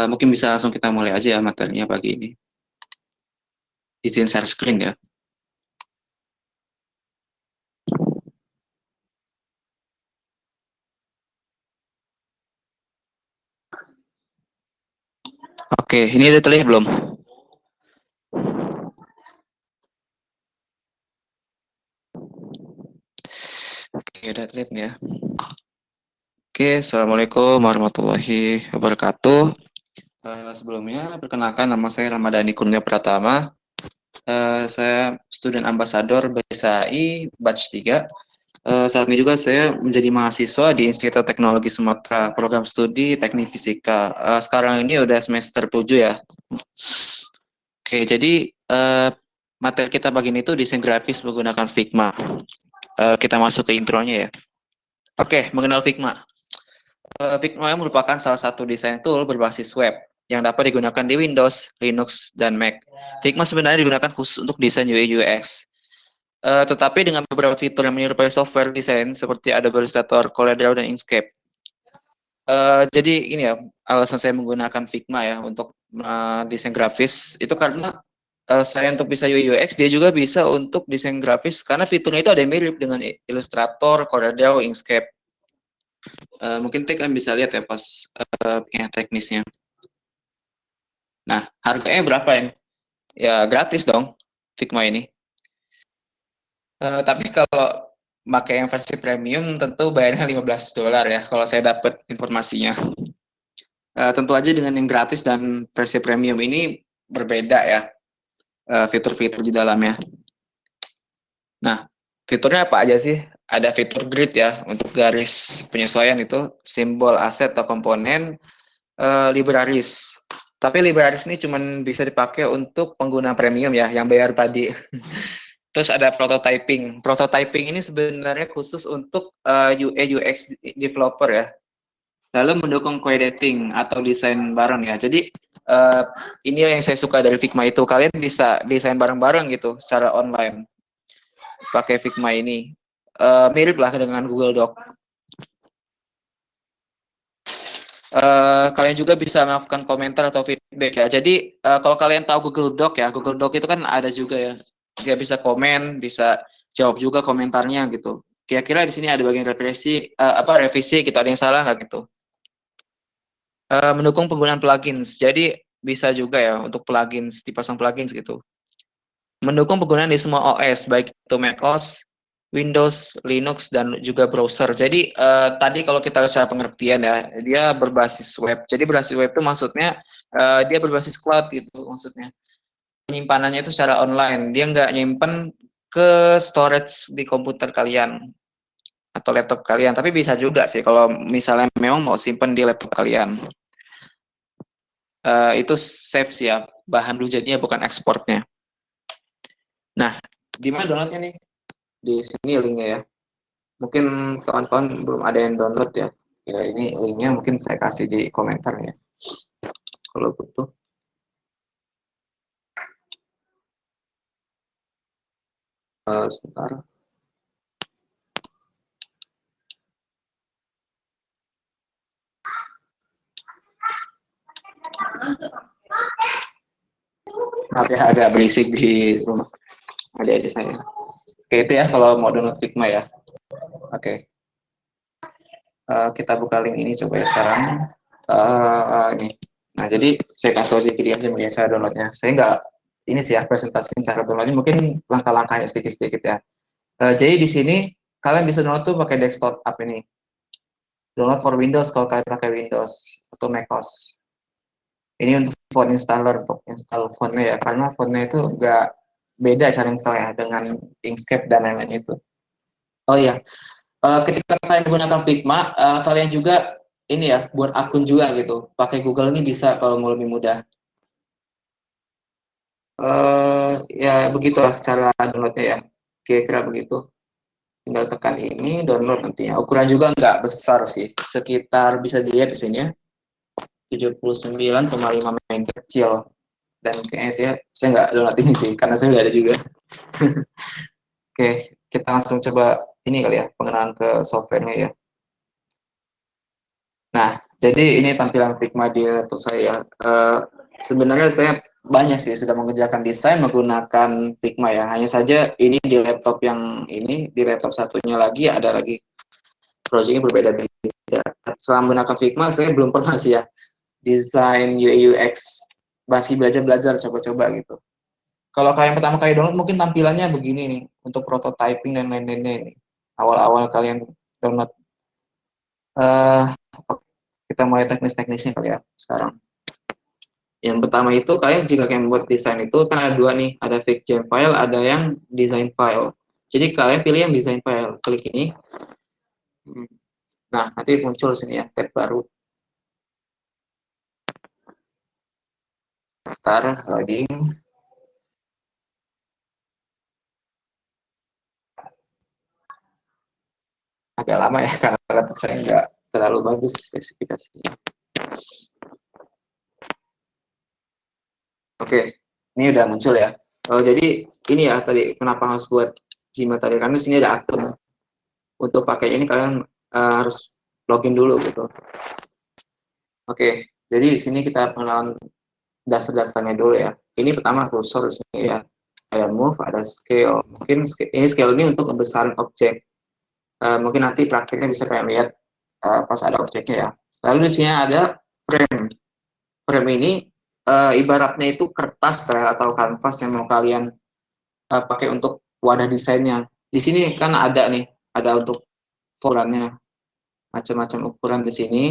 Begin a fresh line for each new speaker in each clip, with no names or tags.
Mungkin bisa langsung kita mulai aja ya materinya pagi ini. Izin share screen ya. Oke, ini udah terlihat belum? Oke, udah terlihat nih ya. Oke, Assalamualaikum warahmatullahi wabarakatuh. Sebelumnya, perkenalkan nama saya Ramadhani Kurnia Pratama. Saya student ambassador BSAI Batch 3. Saat ini juga saya menjadi mahasiswa di Institut Teknologi Sumatera, program studi Teknik Fisika. Sekarang ini udah semester 7 ya. Oke, jadi materi kita pagi ini itu desain grafis menggunakan Figma. Kita masuk ke intronya ya. Oke, mengenal Figma. Figma merupakan salah satu desain tool berbasis web yang dapat digunakan di Windows, Linux, dan Mac. Figma sebenarnya digunakan khusus untuk desain UI UX. Tetapi dengan beberapa fitur yang menyerupai software desain seperti Adobe Illustrator, CorelDRAW, dan Inkscape. Jadi ini ya, alasan saya menggunakan Figma ya untuk desain grafis itu karena saya untuk bisa UI UX, dia juga bisa untuk desain grafis karena fiturnya itu ada yang mirip dengan Illustrator, CorelDRAW, Inkscape. Mungkin kan bisa lihat ya pas yang teknisnya. Nah, harganya berapa ya? Ya gratis dong Figma ini. Tapi kalau pakai yang versi premium tentu bayarnya $15 ya kalau saya dapat informasinya. Tentu aja dengan yang gratis dan versi premium ini berbeda ya fitur-fitur di dalamnya. Nah, fiturnya apa aja sih? Ada fitur grid ya untuk garis penyesuaian itu, simbol aset atau komponen, libraries. Tapi libraries ini cuma bisa dipakai untuk pengguna premium ya, yang bayar tadi. Terus ada prototyping. Prototyping ini sebenarnya khusus untuk UI UX developer ya. Lalu mendukung co-editing atau desain bareng ya. Jadi ini yang saya suka dari Figma itu. Kalian bisa desain bareng-bareng gitu secara online pakai Figma ini. Mirip lah dengan Google Doc. Kalian juga bisa melakukan komentar atau feedback ya. Jadi kalau kalian tahu Google Doc ya, Google Doc itu kan ada juga ya. Dia bisa komen, bisa jawab juga komentarnya gitu. Kira-kira di sini ada bagian revisi gitu, ada yang salah nggak gitu? Mendukung penggunaan plugins. Jadi bisa juga ya untuk plugins, dipasang plugins gitu. Mendukung penggunaan di semua OS, baik itu macOS, Windows, Linux, dan juga browser. Jadi tadi kalau kita lihat secara pengertian ya, dia berbasis web. Jadi berbasis web itu maksudnya dia berbasis cloud gitu maksudnya. Penyimpanannya itu secara online. Dia nggak nyimpen ke storage di komputer kalian atau laptop kalian. Tapi bisa juga sih kalau misalnya memang mau simpen di laptop kalian. Itu safe sih ya, bahan rujaknya bukan ekspornya. Nah, di mana downloadnya nih? Di sini linknya ya. Mungkin kawan-kawan belum ada yang download ya. Ya ini linknya mungkin saya kasih di komentar ya. Kalau butuh. Sebentar. Maaf ya agak berisik di rumah adik-adik saya. Oke itu ya kalau mau download Figma ya. Oke. Kita buka link ini coba ya sekarang. Ini. Nah jadi saya kasih tahu sedikit aja mungkin cara downloadnya. Saya nggak ini sih ya presentasiin cara downloadnya. Mungkin langkah-langkahnya sedikit-sedikit ya. Jadi di sini kalian bisa download tuh pakai desktop app ini. Download for Windows kalau kalian pakai Windows atau macOS. Ini untuk font installer, untuk install fontnya ya, karena fontnya itu nggak beda cara installnya dengan Inkscape dan lain-lain itu. Oh iya, ketika kalian menggunakan Figma, kalian juga ini ya buat akun juga gitu. Pakai Google ini bisa kalau mau lebih mudah. Ya begitulah cara downloadnya ya. Kira-kira begitu. Tinggal tekan ini download nantinya. Ukuran juga nggak besar sih, sekitar bisa dilihat di sini ya 79,5 MB kecil. Dan kayaknya saya nggak download ini sih karena saya udah ada juga. Oke, kita langsung coba ini kali ya pengenalan ke softwarenya ya. Nah, Jadi ini tampilan Figma di laptop saya. Sebenarnya saya banyak sih sudah mengerjakan desain menggunakan Figma ya. Hanya saja ini di laptop yang ini, di laptop satunya lagi ada lagi projectnya berbeda-beda. Selama menggunakan Figma saya belum pernah sih ya desain UI UX, masih belajar-belajar coba-coba gitu. Kalau kalian pertama kali download mungkin tampilannya begini nih untuk prototyping dan lain-lainnya ini. Awal-awal kalian download, eh kita mulai teknis-teknisnya kali ya sekarang. Yang pertama itu kalian jika kalian membuat desain itu kan ada dua nih, ada Figma file, ada yang design file. Jadi kalian pilih yang design file, klik ini. Nah, nanti muncul sini ya tab baru. Start loading. Agak lama ya karena laptop saya nggak terlalu bagus spesifikasinya. Oke, ini udah muncul ya. Jadi ini ya tadi kenapa harus buat Gmail tadi, karena di sini ada akun. Untuk pakai ini kalian harus login dulu gitu. Oke, jadi di sini kita pengenalan dasar-dasarnya dulu ya. Ini pertama kursor di sini ya. Ada move, ada scale. Mungkin ini scale ini untuk ngebesarin objek. Mungkin nanti praktiknya bisa kalian lihat pas ada objeknya ya. Lalu di sini ada frame. Frame ini ibaratnya itu kertas atau kanvas yang mau kalian pakai untuk wadah desainnya. Di sini kan ada nih, ada untuk ukurannya, macam-macam ukuran di sini.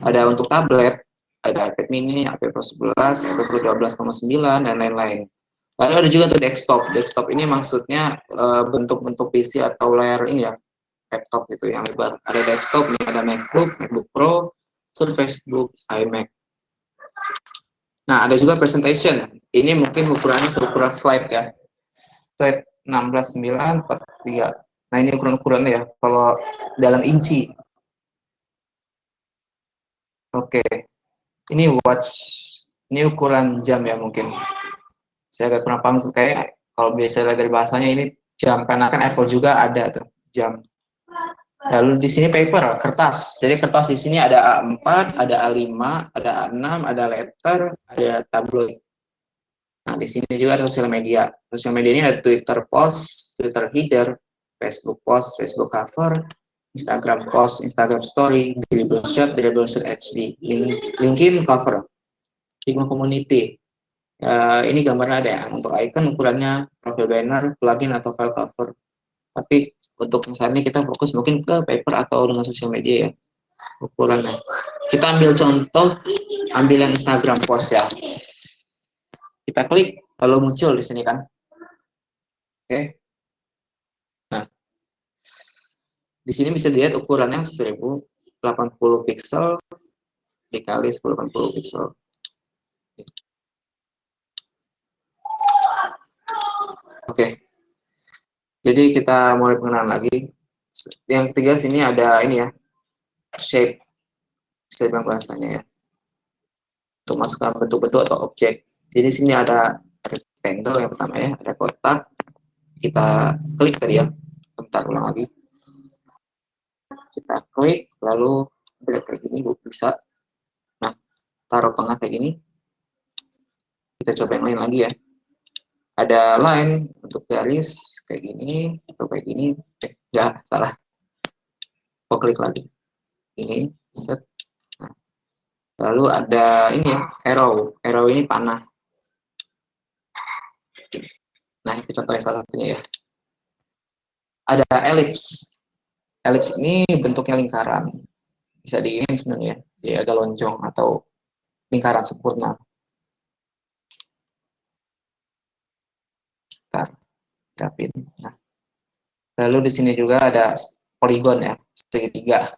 Ada untuk tablet, ada iPad mini, iPad Pro 11, iPad Pro 12,9, dan lain-lain. Lalu ada juga untuk desktop. Desktop ini maksudnya bentuk-bentuk PC atau layar ini ya, laptop gitu yang lebar. Ada desktop, nih ada MacBook, MacBook Pro, Surface Book, iMac. Nah, ada juga presentation. Ini mungkin ukurannya seukuran slide ya. Slide 16:9:43. Nah, ini ukuran-ukurannya ya. Kalau dalam inci. Oke. Ini watch. Ini ukuran jam ya mungkin. Saya agak kurang paham kayak kalau biasa dari bahasanya ini jam, karena kan Apple juga ada tuh jam. Lalu di sini paper, kertas. Jadi kertas di sini ada A4, ada A5, ada A6, ada letter, ada tabloid. Nah, di sini juga ada sosial media. Sosial media ini ada Twitter post, Twitter header, Facebook post, Facebook cover, Instagram post, Instagram story, Dribble shot, Dribble shot HD, LinkedIn cover, Figma community. Ini gambarnya ada yang untuk icon ukurannya profile banner, plugin atau file cover. Tapi untuk saat ini kita fokus mungkin ke paper atau dengan sosial media ya ukurannya. Kita ambil contoh, ambil yang Instagram post ya. Kita klik, lalu muncul di sini kan. Oke. Nah, di sini bisa dilihat ukurannya 1080 pixel dikali 1080 pixel. Oke. Jadi kita mulai pengenalan lagi. Yang ketiga sini ada ini ya, shape yang bahasanya ya. Untuk masukkan bentuk-bentuk atau objek. Jadi sini ada rectangle yang pertama ya, ada kotak. Kita klik tadi ya. Bentar, ulang lagi. Kita klik, lalu drag kayak gini bisa. Nah, taruh tengah kayak gini. Kita coba yang lain lagi ya. Ada line untuk garis kayak gini atau kayak gini. Ya, salah. Klik lagi. Ini set. Nah, lalu ada ini ya, arrow. Arrow ini panah. Nah, itu contohnya salah satunya ya. Ada ellipse. Ellipse ini bentuknya lingkaran. Bisa diinin sebenarnya. Dia agak lonjong atau lingkaran sempurna. Kita rapin. Nah, lalu di sini juga ada poligon ya, segitiga.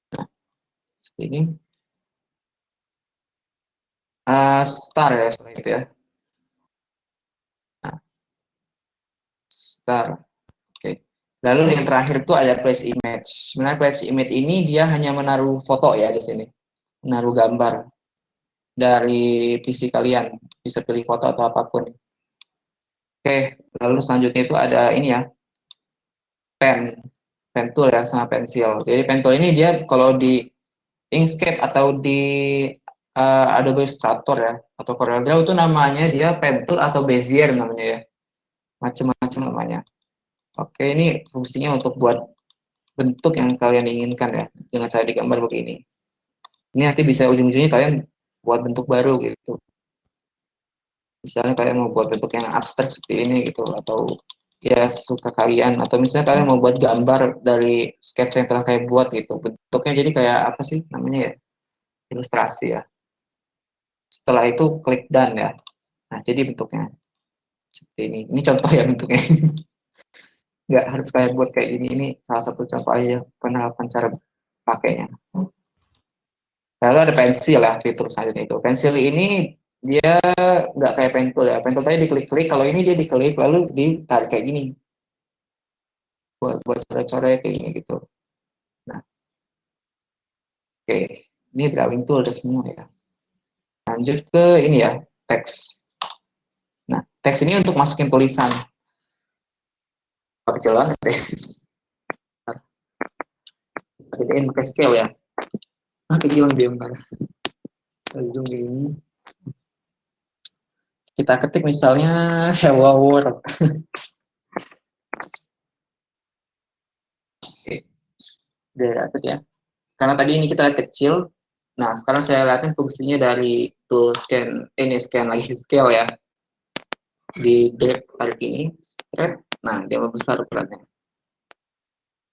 Nah, ini star ya, seperti itu ya. Nah, star. Oke. Lalu yang terakhir itu ada place image. Sebenarnya place image ini dia hanya menaruh foto ya di sini, menaruh gambar dari PC kalian, bisa pilih foto atau apapun. Oke, lalu selanjutnya itu ada ini ya, pen tool ya sama pensil. Jadi pen tool ini dia kalau di Inkscape atau di Adobe Illustrator ya, atau CorelDRAW itu namanya dia pen tool atau Bezier namanya ya, macam-macam namanya. Oke, ini fungsinya untuk buat bentuk yang kalian inginkan ya, dengan cara digambar begini. Ini nanti bisa ujung-ujungnya kalian buat bentuk baru gitu. Misalnya kalian mau buat bentuk yang abstrak seperti ini gitu, atau ya suka kalian, atau misalnya kalian mau buat gambar dari sketsa yang telah kalian buat gitu, bentuknya jadi kayak apa sih namanya ya, ilustrasi ya. Setelah itu klik done ya. Nah, jadi bentuknya seperti ini. Ini contoh ya bentuknya. Nggak harus kayak buat kayak gini. Ini salah satu contoh aja penerapan cara pakainya. Lalu ada pensil ya, fitur selanjutnya itu. Pensil ini dia nggak kayak pentul ya. Pentul tadi diklik-klik, kalau ini dia diklik lalu ditarik kayak gini. Buat coret-coret kayak gini gitu. Nah, oke. Ini drawing tool udah semua ya. Lanjut ke ini ya, teks. Nah, teks ini untuk masukin tulisan. Pakai jalan deh. Gedein pakai scale ya. Ah, kecil dia bentar. Zoom ini. Kita ketik misalnya hello world. Oke, udah dapet ya. Karena tadi ini kita lihat kecil. Nah, sekarang saya lihatin fungsinya dari tool scan, ini scan lagi scale ya. Di drag tarik ini, straight. Nah, dia membesar ukurannya.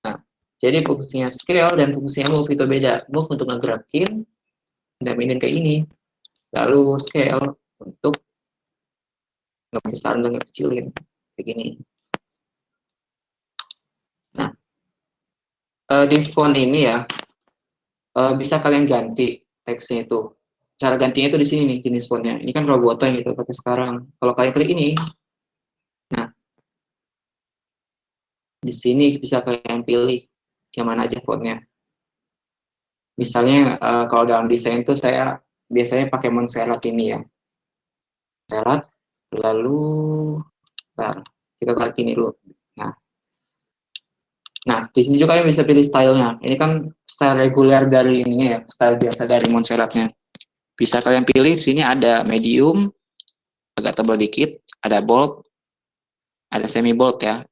Nah, jadi fungsinya scale dan fungsinya move itu beda. Move untuk ngegerakin, pindahin kayak ini. Lalu scale untuk ngebesarin dan ngekecilin. Kayak gini. Nah, di font ini ya, bisa kalian ganti teksnya itu. Cara gantinya itu di sini nih, jenis fontnya. Ini kan Roboto yang kita pakai sekarang. Kalau kalian klik ini, nah, di sini bisa kalian pilih yang mana aja fontnya. Misalnya kalau dalam desain itu saya biasanya pakai Montserrat ini ya. Montserrat, lalu nah, kita tarik ini dulu. Nah, di sini juga kalian bisa pilih stylenya. Ini kan style reguler dari ininya ya, style biasa dari Montserratnya. Bisa kalian pilih di sini ada medium, agak tebal dikit, ada bold, ada semi bold ya.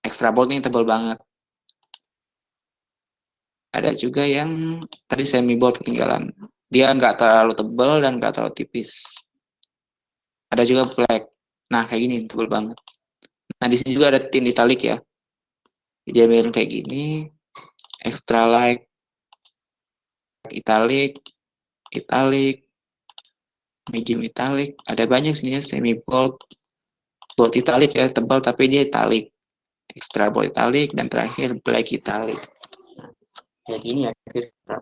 Extra bold ini tebal banget. Ada juga yang tadi semi bold ketinggalan. Dia nggak terlalu tebal dan nggak terlalu tipis. Ada juga black. Nah, kayak gini tebal banget. Nah, di sini juga ada tint italic ya. Dia biarin kayak gini, extra light, italic, italic, medium italic. Ada banyak sih ya, semi bold, bold italic ya, tebal tapi dia italic. Extra bold italic dan terakhir black italic. Nah, kayak gini ya kira-kira.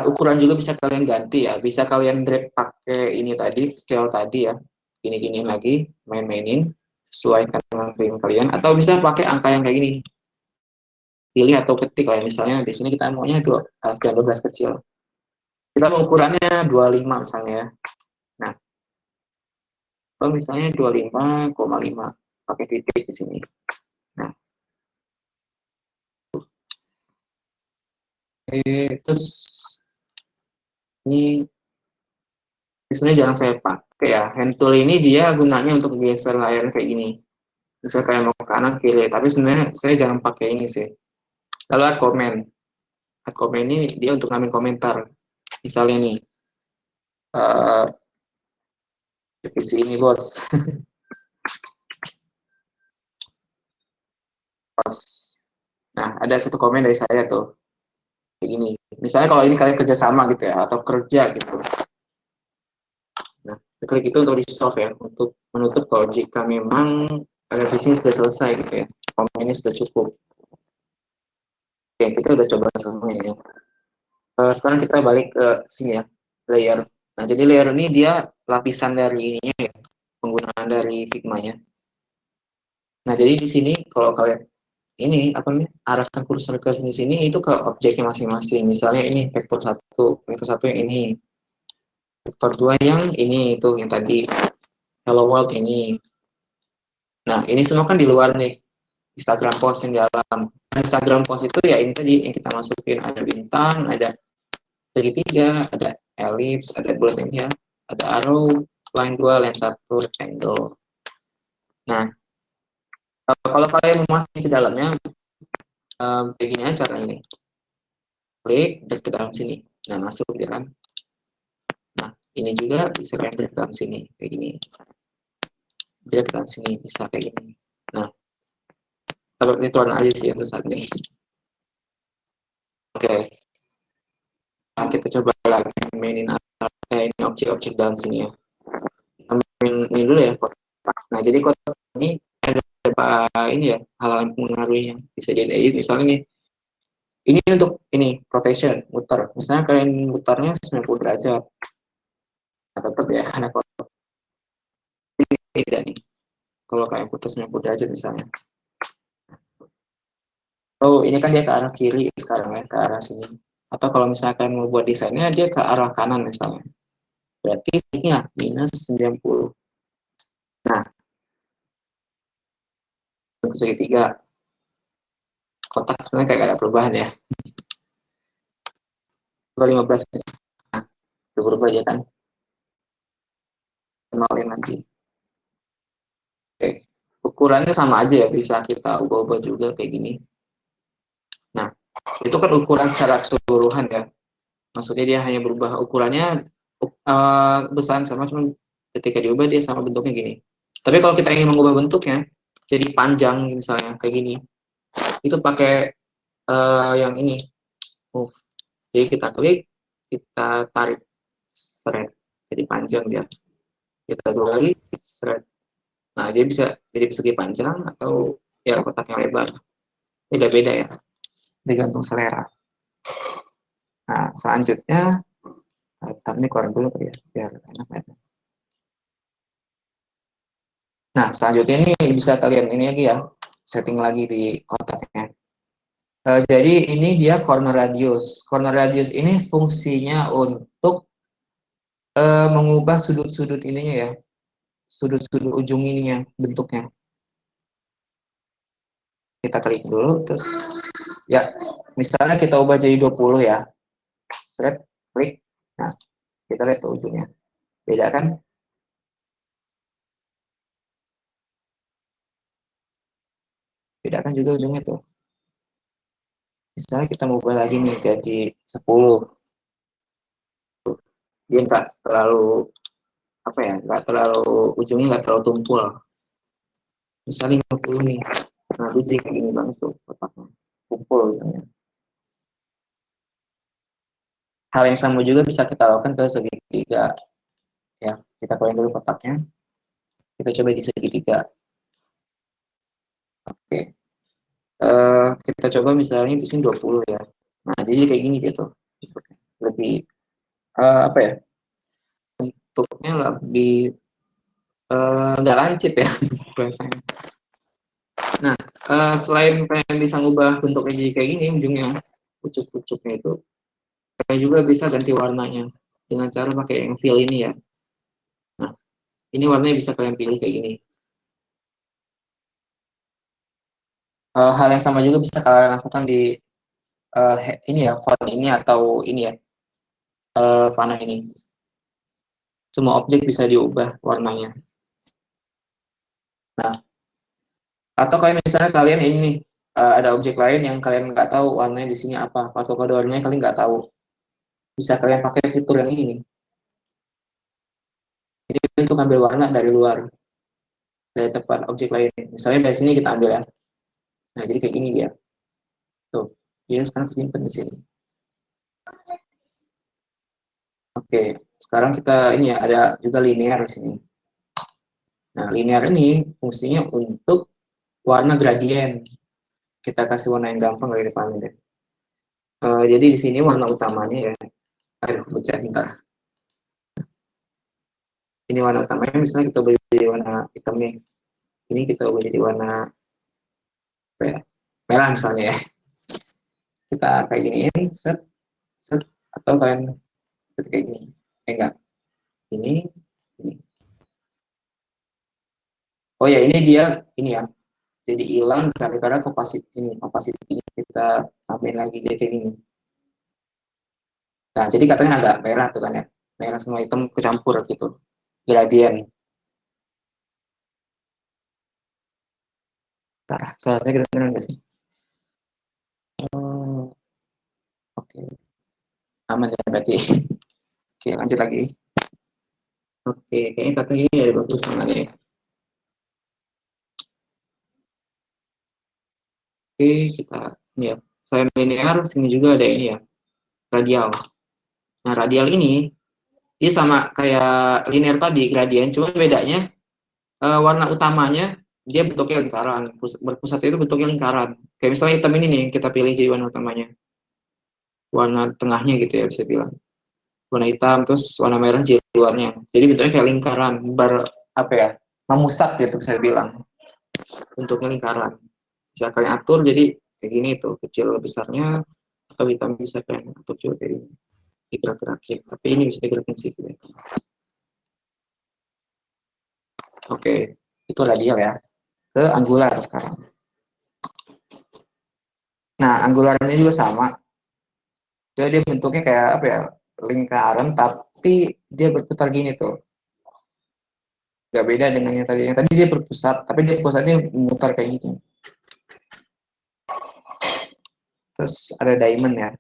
Ukuran juga bisa kalian ganti ya, bisa kalian drag pakai ini tadi, scale tadi ya, gini-gini lagi, main-mainin, sesuaikan dengan film kalian, atau bisa pakai angka yang kayak gini, pilih atau ketik lah ya. Misalnya di sini kita maunya 12 kecil, kita mau ukurannya 25 misalnya ya, nah, kalau misalnya 25,5, pakai titik di sini, nah, terus ini misalnya jangan saya pakai ya, hand tool ini dia gunanya untuk geser layar kayak gini. Bisa kayak mau ke kanan kiri, tapi sebenarnya saya jangan pakai ini sih. Lalu add comment ini dia untuk ngambil komentar. Misalnya nih, uh, revisi ini bos, bos. Nah, ada satu komen dari saya tuh, kayak gini. Misalnya kalau ini kalian kerja sama gitu ya, atau kerja gitu. Nah, klik itu untuk di-solve ya, untuk menutup kalau jika memang revisi sudah selesai gitu ya, komennya sudah cukup. Oke, kita udah coba semua ini. Sekarang kita balik ke sini ya, layer. Nah, jadi layer ini dia lapisan dari ininya ya, penggunaan dari Figma-nya. Nah, jadi di sini kalau kalian ini apa nih arahkan kursor ke sini itu ke objeknya masing-masing. Misalnya ini vektor satu yang ini, vektor dua yang ini itu yang tadi hello world ini. Nah, ini semua kan di luar nih. Instagram post yang di dalam. Instagram post itu ya ini tadi yang kita masukin, ada bintang, ada segitiga, ada ellipse, ada bulat ini ya, ada arrow, line 2, line 1, rectangle. Nah, kalau kalian mau masuk ke dalamnya, kayak gini aja caranya ini. Klik, dan ke dalam sini. Nah, masuk ya kan. Nah, ini juga bisa kalian ke dalam sini, kayak gini. Dia ke dalam sini, bisa kayak gini. Nah, tapi itu aja sih untuk saat ini. Oke, nah, kita coba lagi mainin ini objek-objek dalam sini ya. Ini dulu ya. Nah, jadi kotak ini ada beberapa ini ya, hal-hal yang mempengaruhi yang bisa jadi misalnya nih, ini untuk ini rotation, muter. Misalnya kalian muternya 90 derajat. Nah, tetap ya, karena kotak ini tidak nih. Kalau kalian putus 90 derajat misalnya. Oh, ini kan dia ke arah kiri sekarang ya, ke arah sini. Atau kalau misalkan mau buat desainnya, dia ke arah kanan misalnya. Berarti ini ya, minus 90. Nah, untuk segitiga, kotak sebenarnya kayak ada perubahan ya. Kalau 15, nah, itu berubah aja kan. Kenalin nanti. Oke. Ukurannya sama aja ya, bisa kita ubah-ubah juga kayak gini. Nah, itu kan ukuran secara keseluruhan ya. Maksudnya dia hanya berubah ukurannya besar sama, cuma ketika diubah dia sama bentuknya gini. Tapi kalau kita ingin mengubah bentuknya jadi panjang misalnya kayak gini, itu pakai yang ini move. Jadi kita klik, kita tarik thread jadi panjang dia. Kita dua lagi thread. Nah, dia bisa jadi persegi panjang atau ya kotaknya lebar. Beda-beda ya, tergantung selera. Nah, selanjutnya, ini keluar dulu ya, biar enak ya. Nah, selanjutnya ini bisa kalian ini lagi ya, setting lagi di kotaknya. Jadi ini dia corner radius. Corner radius ini fungsinya untuk mengubah sudut-sudut ininya ya, sudut-sudut ujung ininya, bentuknya. Kita klik dulu, terus ya, misalnya kita ubah jadi 20 ya. Set, klik. Nah, kita lihat ke ujungnya. Beda kan? Beda kan juga ujungnya tuh. Misalnya kita mau ubah lagi nih jadi 10. Dia nggak terlalu, apa ya, nggak terlalu, ujungnya nggak terlalu tumpul. Misalnya 50 nih. Nah, itu jadi kayak gini banget tuh kotaknya. Tumpul ujungnya. Hal yang sama juga bisa kita lakukan ke segitiga. Ya, kita kalian dulu kotaknya. Kita coba di segitiga. Oke. Kita coba misalnya di sini 20 ya. Nah, jadi kayak gini gitu. Lebih apa ya? Bentuknya lebih nggak lancip ya bahasanya. Nah, selain pengen bisa ngubah bentuknya jadi kayak gini, ujungnya pucuk-pucuknya itu, kalian juga bisa ganti warnanya dengan cara pakai yang fill ini ya. Nah, ini warnanya bisa kalian pilih kayak gini. Hal yang sama juga bisa kalian lakukan di ini ya, font ini atau ini ya, font ini. Semua objek bisa diubah warnanya. Nah, atau kayak misalnya kalian ini nih, ada objek lain yang kalian nggak tahu warnanya di sini apa, atau kode warnanya kalian nggak tahu. Bisa kalian pakai fitur yang ini nih. Jadi untuk ambil warna dari luar, dari tempat objek lain. Misalnya dari sini kita ambil ya. Nah, jadi kayak gini dia. Tuh, dia sekarang kesimpan di sini. Oke, sekarang kita ini ya, ada juga linear di sini. Nah, linear ini fungsinya untuk warna gradien. Kita kasih warna yang gampang dari depan deh. Jadi di sini warna utamanya ya. Aduh, pecah bentar. Ini warna utamanya, misalnya kita ubah jadi warna hitam nih. Ini kita ubah jadi warna apa ya? Merah misalnya ya. Kita kayak giniin, set, set, atau kalian set kayak gini. Enggak, ini. Oh ya, ini dia, ini ya. Jadi hilang gara-gara opacity kita tambahin lagi jadi kayak gini. Nah, jadi katanya agak merah tuh kan ya. Merah sama hitam kecampur gitu. Gradien. Nah, soalnya kedengeran nggak sih? Oh, oke. Aman ya berarti. Oke, lanjut lagi. Oke, kayaknya katanya ini ada bagus sama lagi. Oke, kita ini ya. Selain linear, sini juga ada ini ya, radial. Nah, radial ini dia sama kayak linear tadi, gradien, cuma bedanya warna utamanya dia bentuknya lingkaran, berpusat itu bentuknya lingkaran. Kayak misalnya hitam ini nih yang kita pilih jadi warna utamanya, warna tengahnya gitu ya bisa bilang. Warna hitam terus warna merah jadi luarnya. Jadi bentuknya kayak lingkaran, apa ya, memusat gitu bisa dibilang. Bentuknya lingkaran. Bisa kalian atur jadi kayak gini tuh kecil besarnya atau hitam bisa kalian atur juga kayak gini. Digerak-gerakin. Tapi ini bisa digerakin sih. Oke, itu radial ya. Ke angular sekarang. Nah, angular ini juga sama. Jadi dia bentuknya kayak apa ya? Lingkaran tapi dia berputar gini tuh. Gak beda dengan yang tadi. Yang tadi dia berpusat, tapi dia pusatnya memutar kayak gitu. Terus ada diamond ya.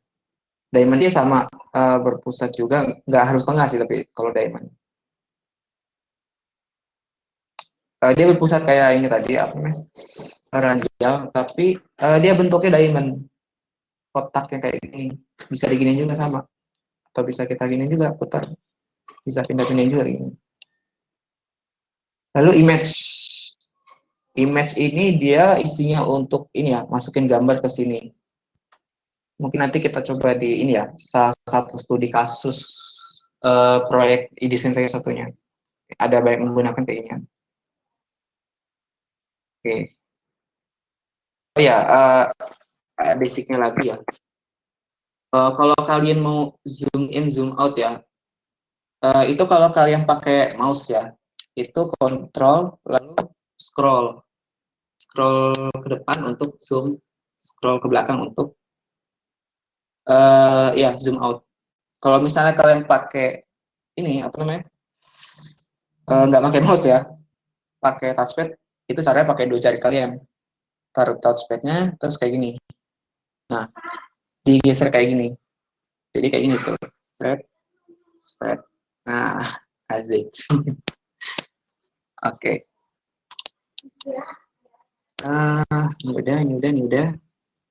Diamond dia sama berpusat juga, nggak harus tengah sih tapi kalau diamond. Dia berpusat kayak ini tadi apa namanya? Radial, tapi dia bentuknya diamond. Kotaknya kayak gini. Bisa digini juga sama. Atau bisa kita gini juga putar. Bisa pindah-pindah juga gini. Lalu image ini dia isinya untuk ini ya, masukin gambar ke sini. Mungkin nanti kita coba di ini ya, salah satu studi kasus proyek desain saya satunya. Ada banyak menggunakan kayak ini. Oke. Oh ya, basicnya lagi ya. Kalau kalian mau zoom in, zoom out ya, itu kalau kalian pakai mouse ya, itu kontrol lalu scroll, scroll ke depan untuk zoom, scroll ke belakang untuk ya zoom out. Kalau misalnya kalian pakai ini apa namanya, nggak pakai mouse ya, pakai touchpad, itu caranya pakai dua jari kalian, taruh touchpadnya terus kayak gini. Nah, digeser kayak gini. Jadi kayak gini tuh, straight, straight. Nah, asik. Oke. Ini udah, ini udah, ini udah.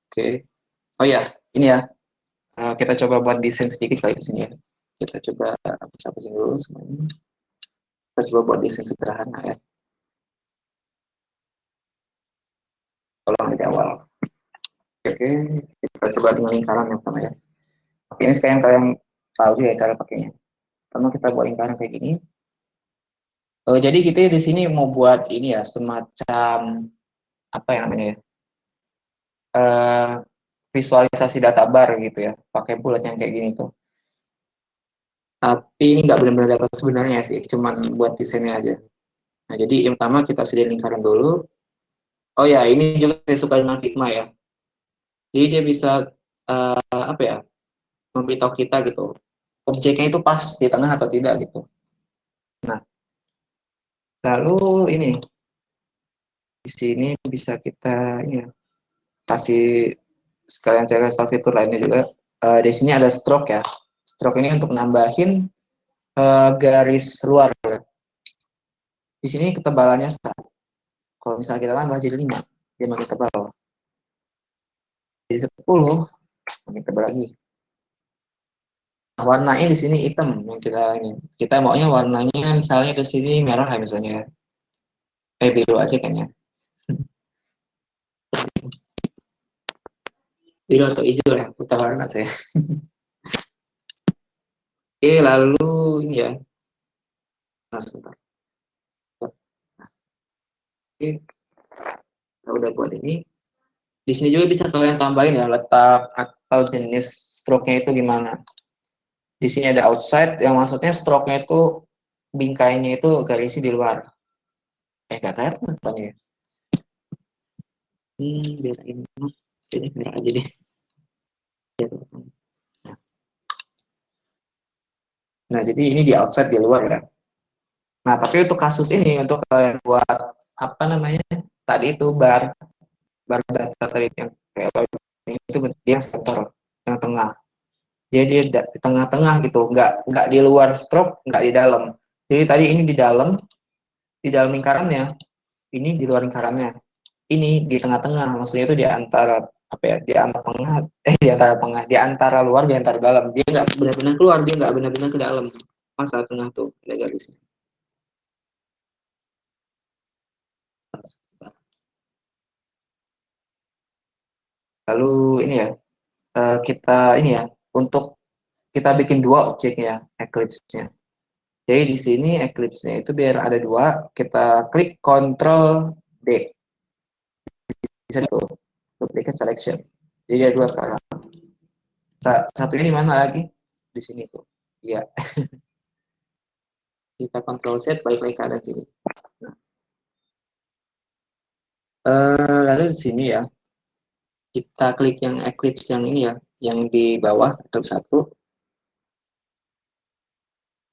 Oke. Oh ya, ini ya. Kita coba buat desain sedikit kali di sini ya. Kita coba hapus-hapusin dulu semuanya. Kita coba buat desain sederhana ya. Tolong di awal. Oke, kita coba dengan lingkaran yang pertama ya. Oke, ini sekarang kalian tahu ya cara pakainya. Pertama kita buat lingkaran kayak gini. Jadi kita di sini mau buat ini ya, semacam apa yang namanya ya? Eh, Visualisasi data bar gitu ya, pakai bulat yang kayak gini tuh. Tapi ini nggak benar-benar data sebenarnya sih, cuman buat desainnya aja. Nah, jadi yang pertama kita sediain lingkaran dulu. Oh ya, ini juga saya suka dengan Figma ya. Jadi dia bisa apa ya, memberitahu kita gitu, objeknya itu pas di tengah atau tidak gitu. Nah, lalu ini di sini bisa kita ini ya, kasih sekalian cek style fitur lainnya juga. Di sini ada stroke ya. Stroke ini untuk nambahin garis luar. Di sini ketebalannya satu. Kalau misalnya kita tambah jadi 5, dia makin tebal. Jadi 10, makin tebal lagi. Nah, warnanya di sini hitam yang kita ini. Kita maunya warnanya misalnya di sini merah ya misalnya. Biru aja kayaknya. Biru atau hijau ya, putar warna saya. Oke, lalu ini ya. Nah, sebentar. Oke, kita udah buat ini. Di sini juga bisa kalian tambahin ya letak atau jenis stroke-nya itu gimana. Di sini ada outside yang maksudnya stroke-nya itu bingkainya itu garisnya di luar. Gak kelihatan depannya. Biar ini, ini biar aja deh. Biar- Nah, jadi ini di outside di luar ya. Nah, tapi untuk kasus ini untuk buat apa namanya tadi itu bar data tadi yang kayak itu dia sektor yang tengah. Jadi dia di tengah-tengah gitu, nggak di luar stroke, nggak di dalam. Jadi tadi ini di dalam lingkarannya, ini di luar lingkarannya, ini di tengah-tengah. Maksudnya itu di antara apa ya? Di antara tengah, di antara tengah, di antara luar, di antara dalam. Dia nggak benar-benar keluar, dia nggak benar-benar ke dalam. Masa tengah tuh ada garisnya. Lalu ini ya, kita ini ya, untuk kita bikin dua objek ya, eclipse-nya. Jadi di sini eclipse-nya itu biar ada dua, kita klik Ctrl D. Bisa itu, duplicate selection. Jadi ada dua sekarang. Satunya di mana lagi? Di sini tuh. Iya, kita Ctrl Z, balik lagi ke ada sini. Nah, lalu di sini ya, kita klik yang eclipse yang ini ya, yang di bawah, eclipse satu,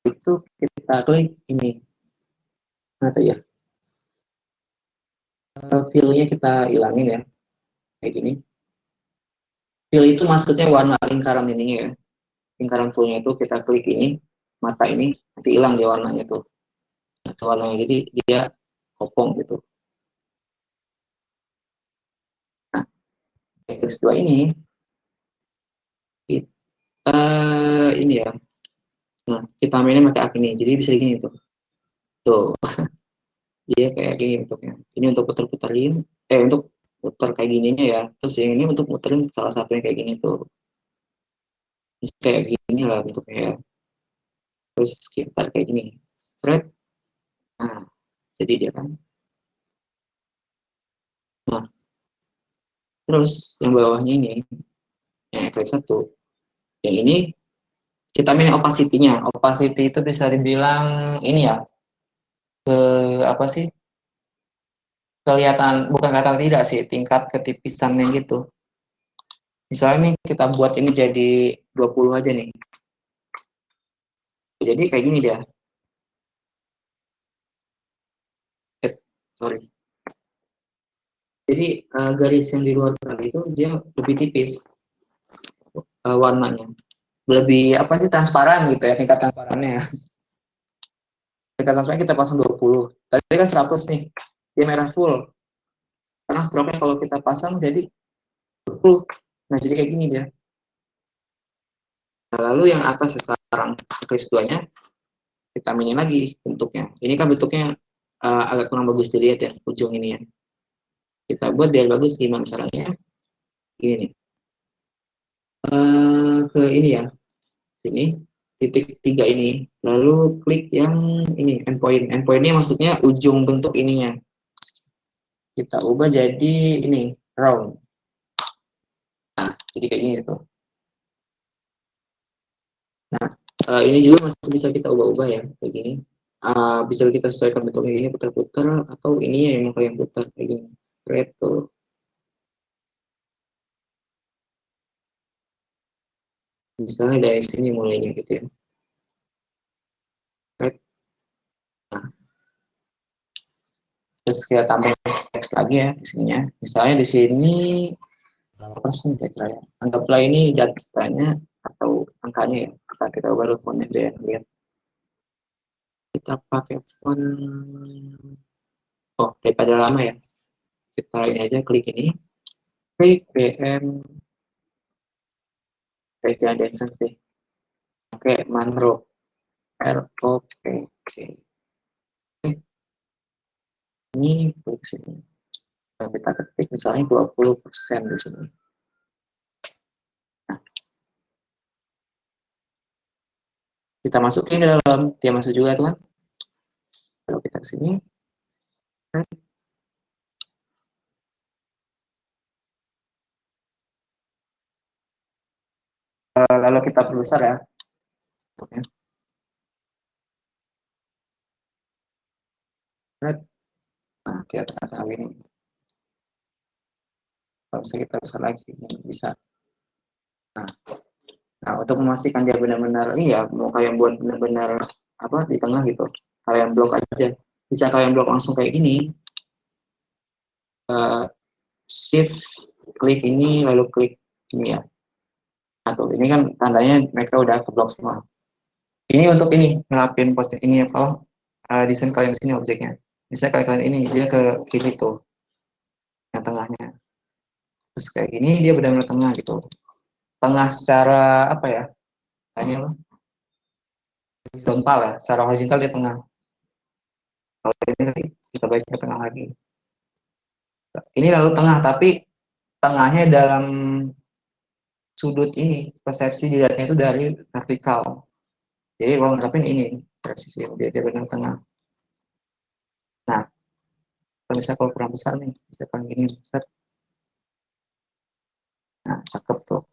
itu kita klik ini. Nah, tuh ya, fill-nya kita hilangin ya, kayak gini. Fill itu maksudnya warna lingkaran ininya ya. Lingkaran fullnya itu kita klik ini, mata ini, nanti hilang dia warnanya tuh. Nah, warnanya jadi dia kopong gitu. Nah, eclipse 2 ini, kita ini ya, nah kita mainnya pakai api nih, jadi bisa gini tuh. Tuh, dia kayak gini bentuknya. Ini untuk puter-puterin, untuk puter kayak gininya ya. Terus yang ini untuk muterin salah satunya kayak gini tuh. Ini kayak gini lah bentuknya ya. Terus kita kayak gini. Thread. Nah, jadi dia kan. Nah, terus yang bawahnya ini, yang efek satu. Yang ini kita main opacity-nya. Opacity itu bisa dibilang ini ya, ke apa sih? Kelihatan, bukan kelihatan tidak sih, tingkat ketipisannya gitu. Misalnya nih kita buat ini jadi 20 aja nih. Jadi kayak gini dia. Sorry. Jadi garis yang di luar tadi itu dia lebih tipis warnanya. Lebih apa sih transparan gitu ya, tingkat transparannya. Tingkat transparan kita pasang 20. Tadi kan 100 nih. Dia merah full. Karena stroke-nya kalau kita pasang jadi 20. Nah, jadi kayak gini dia. Nah, lalu yang atas sekarang eclipse 2-nya kita mainin lagi bentuknya. Ini kan bentuknya agak kurang bagus dilihat ya, ujung ini ya. Kita buat biar bagus gimana caranya? Gini. Ke ini ya, sini titik tiga ini, lalu klik yang ini endpoint. Endpointnya maksudnya ujung bentuk ininya, kita ubah jadi ini round. Jadi kayak gini tuh. Nah, ini juga masih bisa kita ubah-ubah ya kayak gini. Bisa kita sesuaikan bentuknya ini, putar-putar, atau ini yang yang putar kayak gini. Red tuh. Misalnya dari sini mulainya gitu ya. Red. Nah, terus kita tambah teks lagi ya di sininya. Misalnya di sini persen kira ya. Anggaplah ini datanya atau angkanya ya. Kita baru fontnya deh lihat. Kita pakai font, daripada lama ya. Kita ini aja klik ini. Klik PM Revia Denson sih. Pakai Manro ROPC. Ini klik sini. Dan kita ketik misalnya 20% di sini. Nah, kita masukin ke dalam, dia masuk juga tuh kan. Kalau kita ke sini, lalu kita perbesar ya. Nah, kita tekan ini. Kalau bisa kita besar lagi, bisa. Nah, nah, untuk memastikan dia benar-benar ini ya, mau kalian buat benar-benar apa di tengah gitu, kalian blok aja. Bisa kalian blok langsung kayak gini, uh, shift klik ini lalu klik ini ya. Atau ini kan tandanya mereka udah keblok semua. Ini untuk ini ngelapin posisi ini apa desain kalian di sini objeknya. Misalnya kalian ini dia ke kiri tuh, yang tengahnya. Terus kayak gini dia benar-benar tengah gitu. Tengah secara apa ya? Ini apa? Horizontal ya. Secara horizontal dia tengah. Kalau ini kita baca ke tengah lagi. Ini lalu tengah, tapi tengahnya dalam sudut ini persepsi dilihatnya itu dari vertikal. Jadi kalau ngerapin ini persisi dia benar tengah. Nah, kalau misalnya kalau kurang besar nih, misalkan gini besar, nah cakep tuh.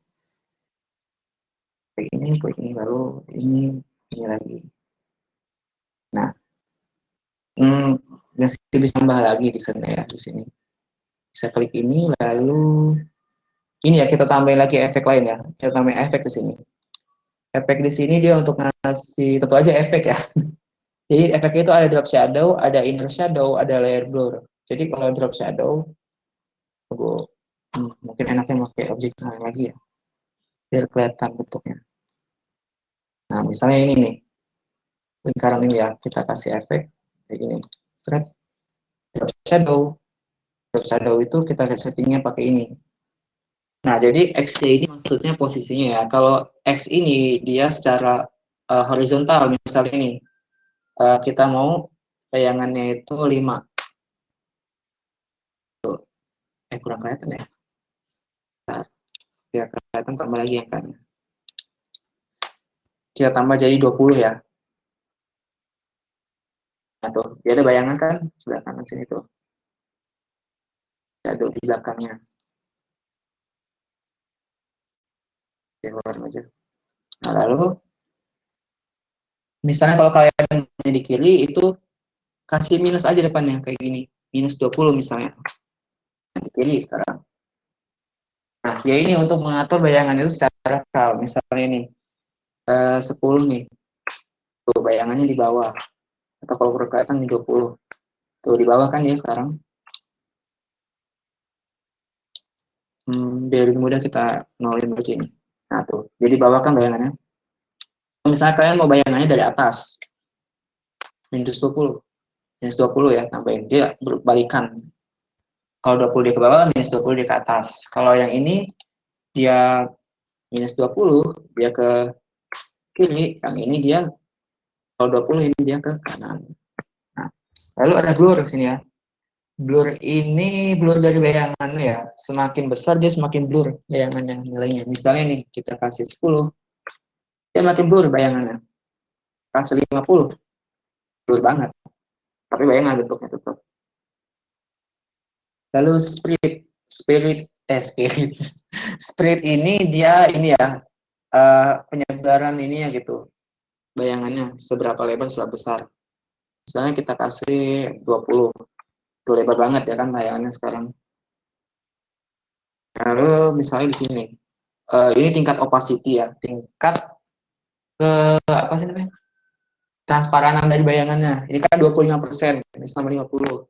Kayak ini baru ini lagi. Nah, masih bisa tambah lagi di sana ya di sini. Bisa klik ini lalu ini ya kita tambahin lagi efek lain ya. Kita tambahin efek di sini. Efek di sini dia untuk ngasih tentu aja efek ya. Jadi efeknya itu ada drop shadow, ada inner shadow, ada layer blur. Jadi kalau drop shadow, tunggu, mungkin enaknya pakai objek lain lagi ya, biar kelihatan bentuknya. Nah, misalnya ini nih, lingkaran ini ya, kita kasih efek kayak gini. Thread, drop shadow. Drop shadow itu kita settingnya pakai ini. Nah, jadi X ini maksudnya posisinya ya. Kalau X ini dia secara horizontal, misalnya ini, kita mau bayangannya itu 5. Kurang kelihatan ya. Nah, biar kelihatan tambah lagi angkanya. Kita tambah jadi 20 ya. Nah, tuh, dia ada bayangan kan sebelah kanan sini tuh. Shadow di belakangnya. Keluar aja. Nah, lalu misalnya kalau kalian di kiri itu kasih minus aja depannya kayak gini. Minus 20 misalnya. Nah, di kiri sekarang. Nah, ya ini untuk mengatur bayangan itu secara kal. Misalnya ini 10 nih. Tuh bayangannya di bawah. Atau kalau berkaitan di 20. Tuh di bawah kan ya sekarang. Biar lebih mudah kita nolin aja ini. Nah tuh, jadi bawah kan bayangannya. Misalnya kalian mau bayangannya dari atas, minus 20. Minus 20 ya, tambahin. Dia berbalikan. Kalau 20 dia ke bawah, minus 20 dia ke atas. Kalau yang ini, dia minus 20, dia ke kiri. Yang ini dia, kalau 20 ini dia ke kanan. Nah, lalu ada blur di sini ya. Blur ini blur dari bayangan ya. Semakin besar dia semakin blur bayangannya nilainya. Misalnya nih kita kasih 10, dia makin blur bayangannya. Kasih 50, blur banget. Tapi bayangan bentuknya tetap. Lalu spirit spirit ini dia ini ya penyebaran ini ya gitu. Bayangannya seberapa lebar seberapa besar. Misalnya kita kasih 20. Itu lebar banget ya kan bayangannya sekarang. Lalu misalnya di sini ini tingkat opacity ya, tingkat apa sih namanya? Transparanan dari bayangannya. Ini kan 25%, ini sama 50.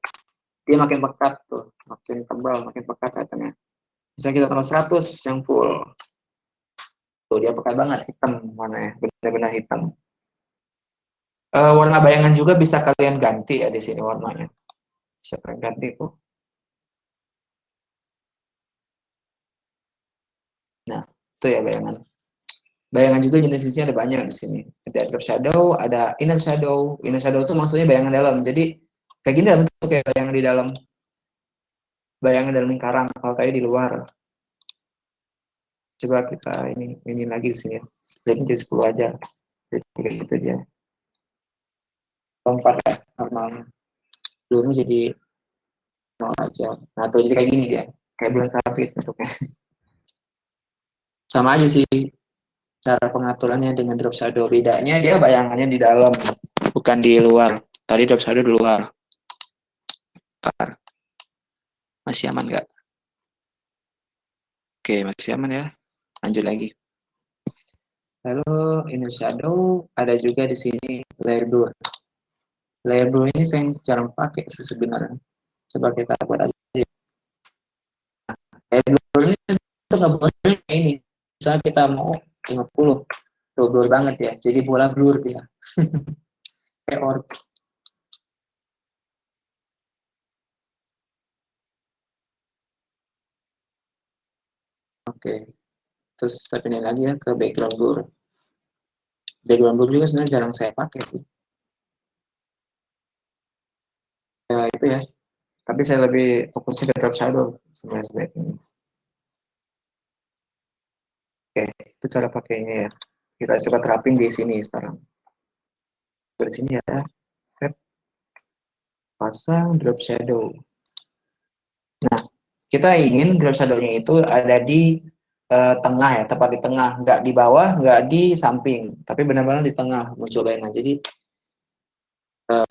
Dia makin pekat tuh, makin tebal, makin pekat katanya. Misalnya kita tambah 100 yang full. Tuh dia pekat banget hitam warnanya, benar-benar hitam. Warna bayangan juga bisa kalian ganti ya di sini warnanya. Bisa kalian ganti tuh. Nah, itu ya bayangan. Bayangan juga jenis-jenisnya ada banyak di sini. Ada outer shadow, ada inner shadow. Inner shadow itu maksudnya bayangan dalam. Jadi kayak gini bentuk kayak bayangan di dalam. Bayangan dalam lingkaran. Kalau kayak di luar. Coba kita ini lagi di sini. Splitnya jadi 10 aja. Jadi kayak gitu aja. Lompat ya normalnya. Belum jadi 0 aja. Nah, tuh jadi kayak gini ya. Kayak bulan sabit bentuknya. Sama aja sih cara pengaturannya dengan drop shadow. Bedanya dia bayangannya di dalam, bukan di luar. Tadi drop shadow di luar. Masih aman nggak? Oke, masih aman ya. Lanjut lagi. Lalu inner shadow ada juga di sini layer blur. Layer blur ini saya jarang pakai sih sebenarnya. Coba kita buat aja. Layer blur ini kita nggak boleh kayak ini. Misalnya kita mau 50, tuh blur banget ya. Jadi bola blur dia. Kayak or. Oke. Terus tapi ini lagi ya ke background blur. Background blur juga sebenarnya jarang saya pakai sih. Ya itu ya. Tapi saya lebih fokusnya ke drop shadow sebenarnya. Oke, itu cara pakainya ya. Kita coba terapin di sini sekarang. Di sini ya, set, pasang drop shadow. Nah, kita ingin drop shadow-nya itu ada di tengah ya, tepat di tengah, nggak di bawah, nggak di samping, tapi benar-benar di tengah munculnya. Nah, jadi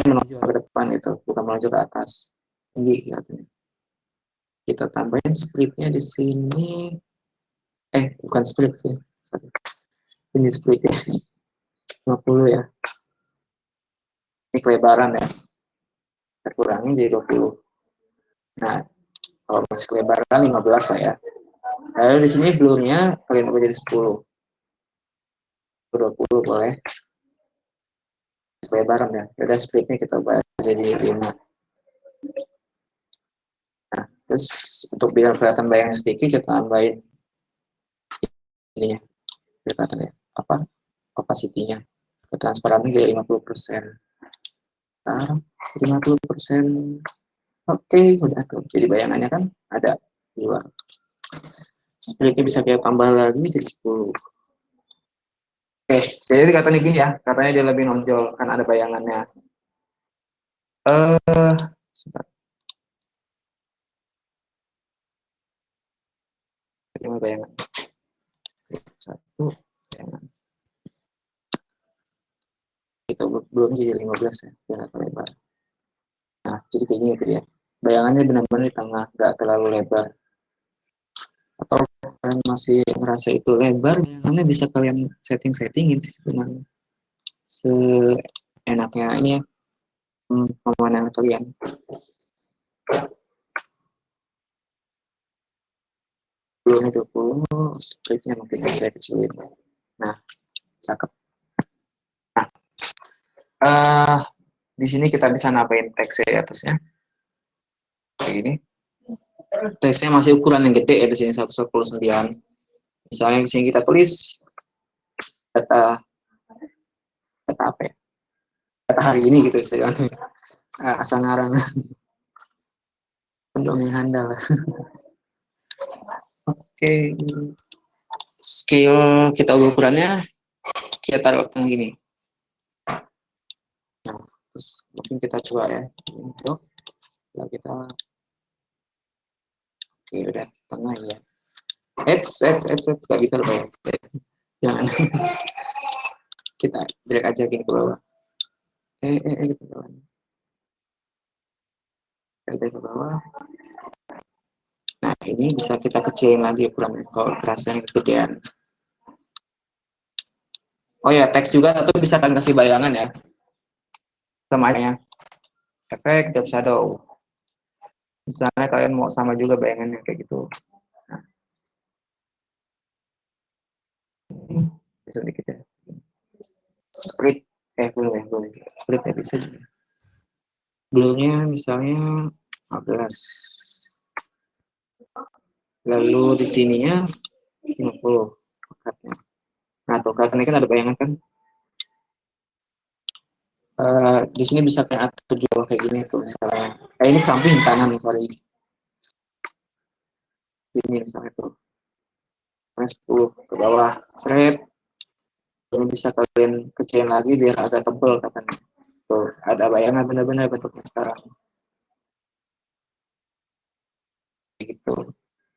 menonjol ke depan itu, bukan menonjol ke atas. Tinggi katanya. Kita tambahin splitnya di sini. Bukan split sih. Ini splitnya 50 ya. Ini kelebaran ya. Kita kurangi jadi 20. Nah, kalau masih kelebaran 15 lah ya. Lalu di sini blurnya kalian ubah jadi 10. 20 boleh. Kelebaran ya. Udah splitnya kita ubah jadi 5. Nah, terus untuk biar kelihatan bayangan sedikit, kita tambahin ini ya. Kelihatan ya. Apa? Opacity-nya. Transparannya jadi 50%. Nah, 50%. Oke, udah tuh. Jadi bayangannya kan ada di luar. Splitnya bisa kita tambah lagi jadi 10. Oke, jadi katanya gini ya, katanya dia lebih nonjol kan ada bayangannya. Sebentar, lima bayangan. Satu bayangan. Kita belum jadi 15 ya, biar lebar. Nah, jadi kayak gini tuh ya. Bayangannya benar-benar di tengah, nggak terlalu lebar. Atau kalian masih ngerasa itu lebar, bayangannya bisa kalian setting-settingin sih sebenarnya. Seenaknya ini ya, pemandangan kalian. Belumnya 20, splitnya mungkin saya kecilin. Nah, cakep. Nah, di sini kita bisa nambahin teks di atasnya. Kayak gini. Teksnya masih ukuran yang gede ya, di sini 149. Misalnya di sini kita tulis data data apa ya? Data hari ini gitu istilahnya. Asal ngarang pendongeng handal. Oke, scale kita ukurannya kita taruh tengah gini. Nah, terus mungkin kita coba ya. Untuk kita oke udah tengah ya. Nggak bisa lupa ya. Jangan. Kita drag aja gini ke bawah. Gitu ke bawah. Drag ke bawah. Nah, ini bisa kita kecilin lagi ukurannya kalau terasa kegedean. Oh ya, teks juga atau bisa kalian kasih bayangan ya. Sama ya. Efek drop shadow. Misalnya kalian mau sama juga bayangannya kayak gitu. Nah, sedikit ya. Split, belum ya, belum. Splitnya bisa juga. Blue-nya misalnya 15. Lalu di sininya 50. Nah, tuh ini kan ada bayangan kan. Di sini bisa kayak atur juga kayak gini tuh misalnya. Ini samping kanan sorry. Ini misalnya tuh. 10 ke bawah. Seret. Lalu bisa kalian kecilin lagi biar agak tebel katanya. Tuh, ada bayangan benar-benar bentuknya sekarang. Gitu.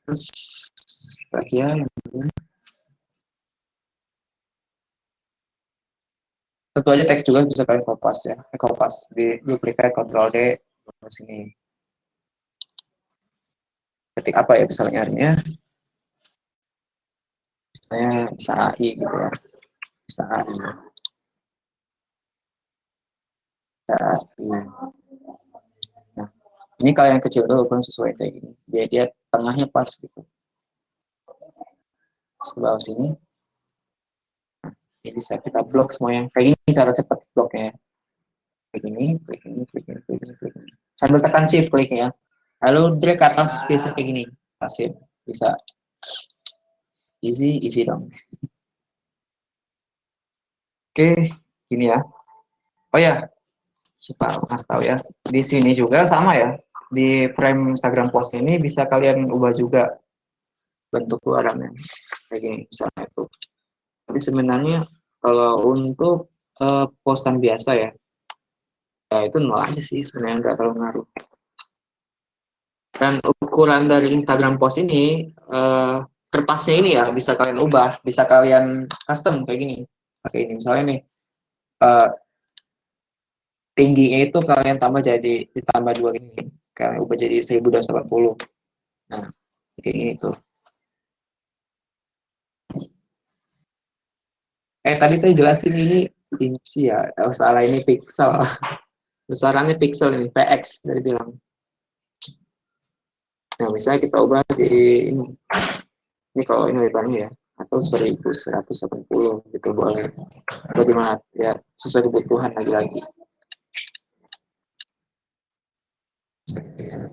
Terus lagi ya tentu aja teks juga bisa kalian kopas ya. Kopas di duplicate Ctrl D ke sini. Ketik apa ya misalnya nyarinya. saya bisa AI gitu ya, bisa AI, bisa AI. Nah, ini kalau yang kecil dulu ukuran sesuai kayak gini, biar dia tengahnya pas gitu. Sebelah sini, jadi bisa kita blok semua yang kayak gini cara cepat bloknya. Klik ini, klik ini, klik ini, klik ini, klik ini. Sambil tekan shift klik ya. Lalu drag ke atas bisa kayak gini. Pasif. Bisa easy, easy dong. Oke, gini ya. Oh ya, suka kasih tahu ya. Di sini juga sama ya. Di frame Instagram post ini bisa kalian ubah juga bentuk luarannya. Kayak gini misalnya itu. Tapi sebenarnya kalau untuk postan biasa ya, ya itu nol aja sih sebenarnya nggak terlalu ngaruh. Dan ukuran dari Instagram Post ini, kertasnya ini ya bisa kalian ubah, bisa kalian custom kayak gini. Pakai ini misalnya nih, eh, tingginya itu kalian tambah jadi ditambah dua gini, kalian ubah jadi 1280. Nah, kayak gini tuh. Tadi saya jelasin ini inci ya, salah ini pixel. Besarannya pixel ini, px dari bilang. Nah, misalnya kita ubah di ini. Ini kalau ini lebarnya ya, atau 1180 gitu boleh. Bagaimana ya sesuai kebutuhan lagi-lagi.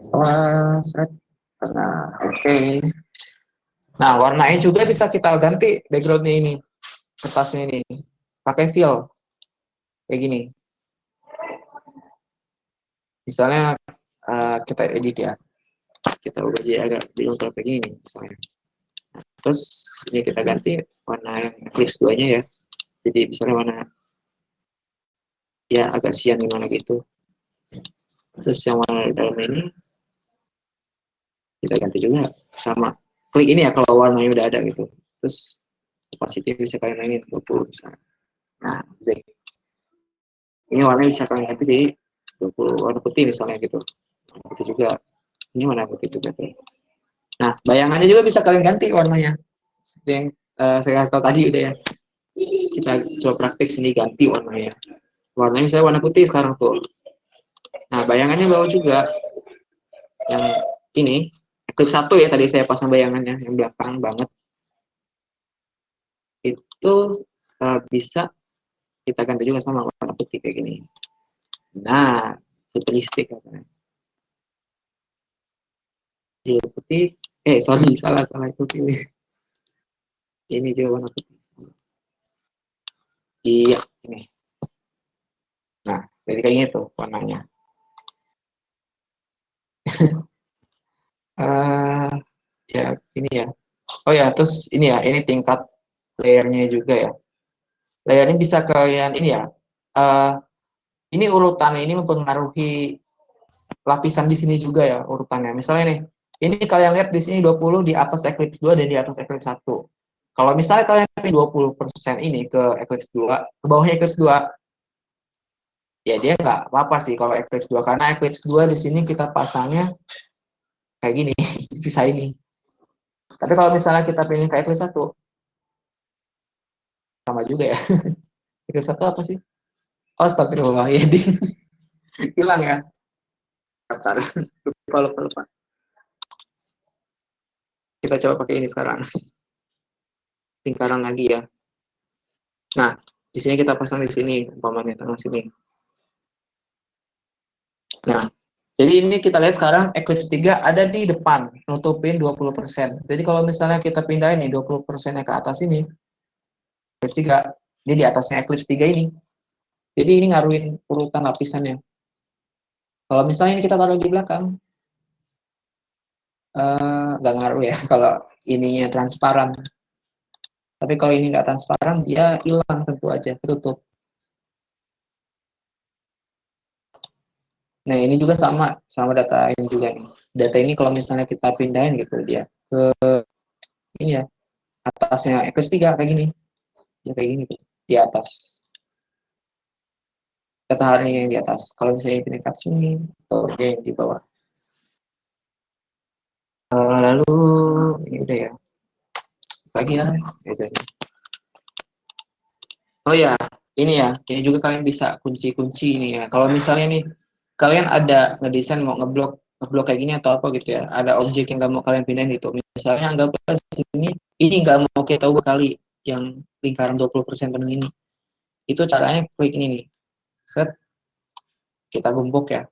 Wah, set. Nah, oke. Nah, warnanya juga bisa kita ganti backgroundnya ini, kertasnya ini. Pakai fill, kayak gini. Misalnya kita edit ya, kita ubah jadi agak diuntel kayak gini misalnya. Terus ini kita ganti warna yang eclipse 2-nya ya. Jadi misalnya warna ya agak siang gimana gitu. Terus yang warna dalam ini kita ganti juga sama. Klik ini ya kalau warnanya udah ada gitu. Terus opacity bisa kalian mainin 20 misalnya. Nah, ini warnanya bisa kalian ganti jadi 20 warna putih misalnya gitu. Warna putih juga. Ini warna putih juga tuh. Nah, bayangannya juga bisa kalian ganti warnanya. Seperti yang saya kasih tahu tadi udah ya. Kita coba praktik sini ganti warnanya. Warnanya misalnya warna putih sekarang tuh. Nah, bayangannya bawa juga yang ini. Eclipse 1 ya tadi saya pasang bayangannya yang belakang banget. Itu bisa kita ganti juga sama warna putih kayak gini. Nah, futuristik katanya. Iya putih. Sorry, salah itu pilih. Ini juga warna putih. Iya, ini. Nah, jadi kayak gitu warnanya. uh, ya, ini ya. Oh ya, terus ini ya, ini tingkat layernya juga ya. Layernya bisa kalian ini ya. Uh, ini urutannya ini mempengaruhi lapisan di sini juga ya urutannya. Misalnya nih, ini kalian lihat di sini 20 di atas Eclipse 2 dan di atas Eclipse 1. Kalau misalnya kalian pilih 20% ini ke Eclipse 2, ke bawahnya Eclipse 2, ya dia nggak apa-apa sih kalau Eclipse 2, karena Eclipse 2 di sini kita pasangnya kayak gini, sisa ini. Tapi kalau misalnya kita pilih ke Eclipse 1, sama juga ya. Eclipse 1 apa sih? Oh, astagfirullah, ya ding. Hilang ya. Bentar. Lupa. Kita coba pakai ini sekarang. Lingkaran lagi ya. Nah, di sini kita pasang di sini, umpamanya tengah sini. Nah, jadi ini kita lihat sekarang Eclipse 3 ada di depan, nutupin 20%. Jadi kalau misalnya kita pindahin nih 20%-nya ke atas ini, Eclipse 3, ini di atasnya Eclipse 3 ini. Jadi ini ngaruhin urutan lapisannya. Kalau misalnya ini kita taruh di belakang, nggak ngaruh ya kalau ininya transparan. Tapi kalau ini nggak transparan, dia hilang tentu aja, ketutup. Nah, ini juga sama data ini juga nih. Data ini kalau misalnya kita pindahin gitu dia ke ini ya, atasnya Eclipse 3 kayak gini. Ya kayak gini tuh, di atas. Data hari yang di atas. Kalau misalnya di dekat sini, atau dia yang di bawah. Lalu ini udah ya. lagi ya. Gitu. Oh ya, ini juga kalian bisa kunci-kunci ini ya. Kalau misalnya nih, kalian ada ngedesain mau ngeblok ngeblok kayak gini atau apa gitu ya, ada objek yang nggak mau kalian pindahin gitu. Misalnya anggaplah ini nggak mau kita ubah kali yang lingkaran 20% penuh ini. Itu caranya klik ini nih. Set, kita gembok ya.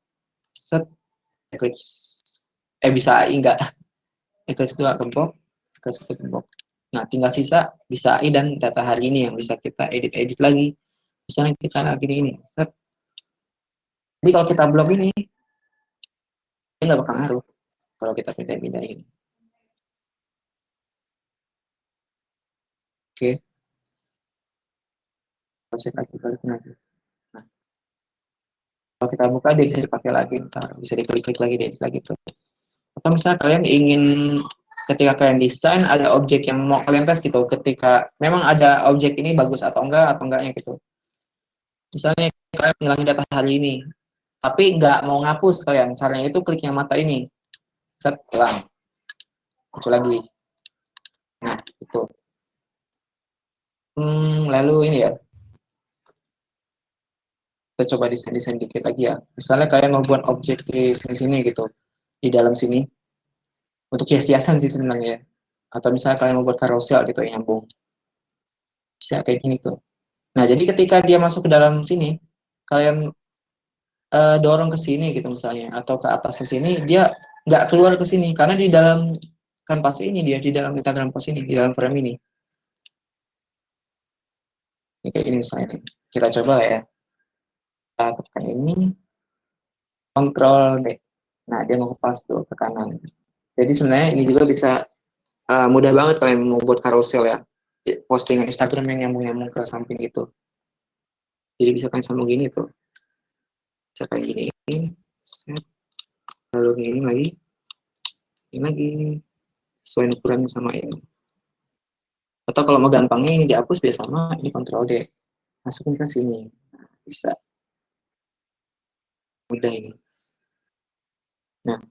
Set, klik. Bisa AI enggak? Klik dua gembok, klik satu gembok. Nah, tinggal sisa bisa AI dan data hari ini yang bisa kita edit-edit lagi. Misalnya kita lagi ini. Set. Jadi kalau kita blok ini, ini nggak bakal ngaruh kalau kita pindah-pindahin. Oke, proses lagi balik lagi. Nah, kalau kita buka dia bisa dipakai lagi, ntar bisa diklik-klik lagi, diedit lagi tuh. Atau misalnya kalian ingin ketika kalian desain ada objek yang mau kalian tes gitu, ketika memang ada objek ini bagus atau enggaknya gitu. Misalnya kalian ngilangin data hari ini, tapi nggak mau ngapus kalian, caranya itu klik yang mata ini, set hilang, muncul lagi. Nah itu. Lalu ini ya, kita coba desain-desain dikit lagi ya. Misalnya kalian mau buat objek di sini-sini gitu, di dalam sini, untuk hias-hiasan sih sebenarnya. Atau misalnya kalian mau buat carousel gitu yang nyambung, bisa kayak gini tuh. Nah jadi ketika dia masuk ke dalam sini, kalian dorong ke sini gitu misalnya, atau ke atas sini, dia nggak keluar ke sini karena di dalam kanvas ini dia di dalam Instagram post ini, di dalam frame ini. Ini kayak ini misalnya. Kita coba lah ya. Kita tekan ini, Ctrl D. Nah, dia mau pas tuh ke kanan. Jadi sebenarnya ini juga bisa mudah banget kalian mau buat carousel ya. Postingan Instagram yang nyambung-nyambung ke samping itu. Jadi bisa kalian sambung gini tuh. Bisa kayak gini. Set. Lalu ini lagi. Ini lagi. Sesuai ukurannya sama ini. Atau kalau mau gampangnya ini dihapus biasa sama ini Ctrl D. Masukin ke sini. Nah, bisa. Mudah ini. Nah,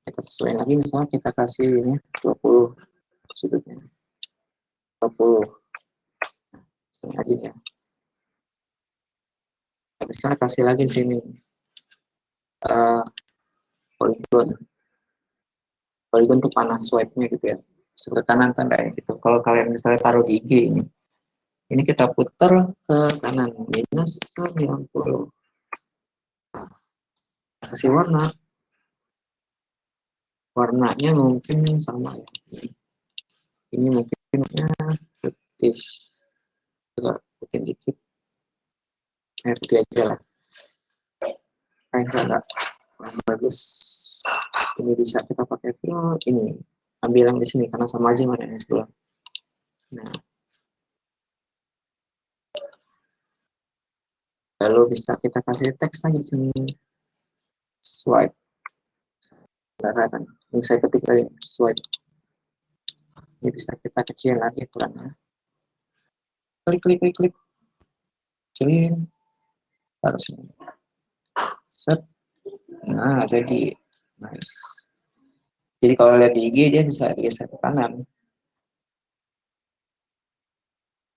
kita sesuaiin lagi misalnya kita kasih ini 20 sudutnya. 20. Sesuai lagi ya. Misalnya kasih lagi di sini polygon. Polygon tuh panah swipe-nya gitu ya. Sebelah kanan tanda ya gitu. Kalau kalian misalnya taruh di IG ini kita putar ke kanan minus 90. Nah, kasih warnanya mungkin sama ya. Ini mungkin putih, agak putih dikit, putih aja lah. Enggak bagus. Ini bisa kita pakai fill ini. Ambil yang di sini karena sama aja mana yang sebelah. Nah, lalu bisa kita kasih teks lagi di sini. Swipe. Kan. Ini saya ketik lagi swipe. Ini bisa kita kecil lagi ukurannya. Klik, klik, klik, klik. Kecilin. Taruh sini. Set. Nah, jadi nice. Jadi kalau lihat di IG dia bisa digeser ke kanan.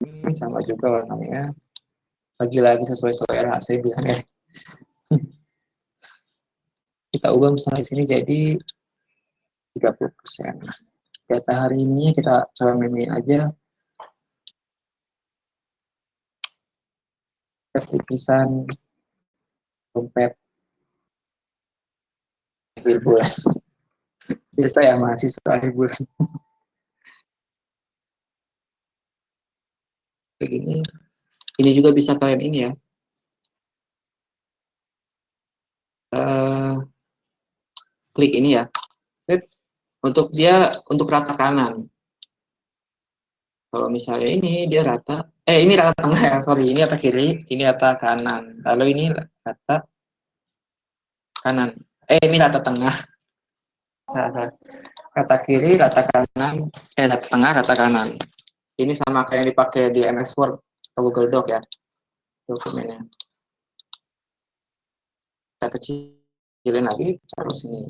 Ini sama juga warnanya. Lagi-lagi sesuai selera saya bilang ya. Kita ubah misalnya di sini jadi 30%. Data hari ini kita coba memilih aja tulisan dompet akhir bulan. Biasa ya mahasiswa akhir bulan. Begini. Ini juga bisa kalian ini ya. Klik ini ya. Untuk dia untuk rata kanan. Kalau misalnya ini dia rata, ini rata tengah ya, sorry, ini rata kiri, ini rata kanan. Lalu ini rata kanan. Ini rata tengah. Rata kiri, rata kanan, rata tengah, rata kanan. Ini sama kayak yang dipakai di MS Word atau Google Doc ya, dokumennya. Kita kecilin lagi, taruh sini.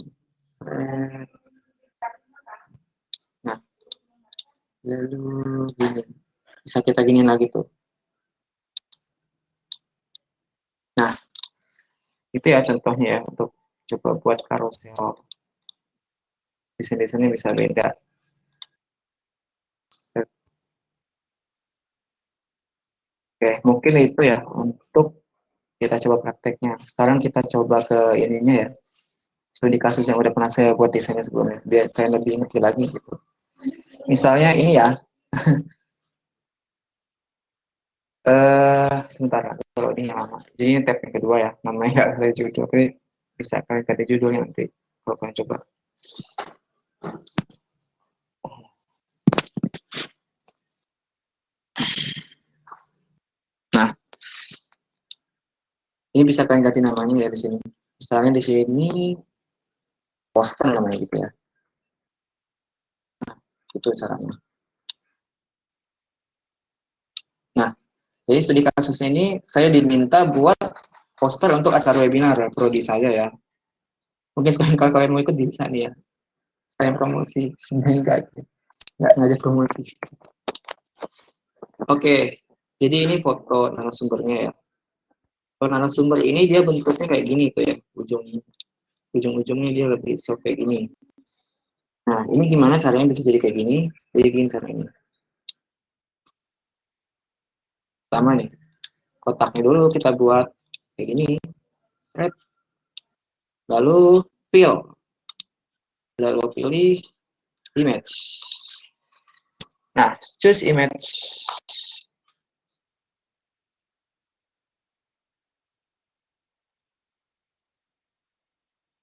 Nah, Lalu gini, bisa kita gini lagi tuh. Nah, itu ya contohnya ya untuk coba buat karusel. Desain-desainnya bisa beda. Oke, mungkin itu ya untuk kita coba prakteknya. Sekarang kita coba ke ininya ya, studi kasus yang udah pernah saya buat desainnya sebelumnya, biar kalian lebih ngerti lagi gitu. Misalnya ini ya, sebentar, kalau ini yang lama. Jadi ini tab yang kedua ya, namanya nggak saya judul, tapi bisa kalian ganti judulnya nanti kalau kalian coba. Nah, ini bisa kalian ganti namanya ya di sini. Misalnya di sini poster namanya gitu ya. Itu caranya. Nah, jadi studi kasusnya ini saya diminta buat poster untuk acara webinar ya, prodi saya ya. Mungkin sekarang kalau kalian mau ikut bisa nih ya. Saya promosi, sebenarnya nggak sengaja promosi. Oke, jadi ini foto narasumbernya ya. Kalau narasumber ini dia bentuknya kayak gini tuh ya, ujung-ujungnya dia lebih soft kayak gini. Nah, ini gimana caranya bisa jadi kayak gini? Jadi gini caranya. Pertama nih, kotaknya dulu kita buat kayak gini, red. Lalu fill, lalu pilih image. Nah, choose image.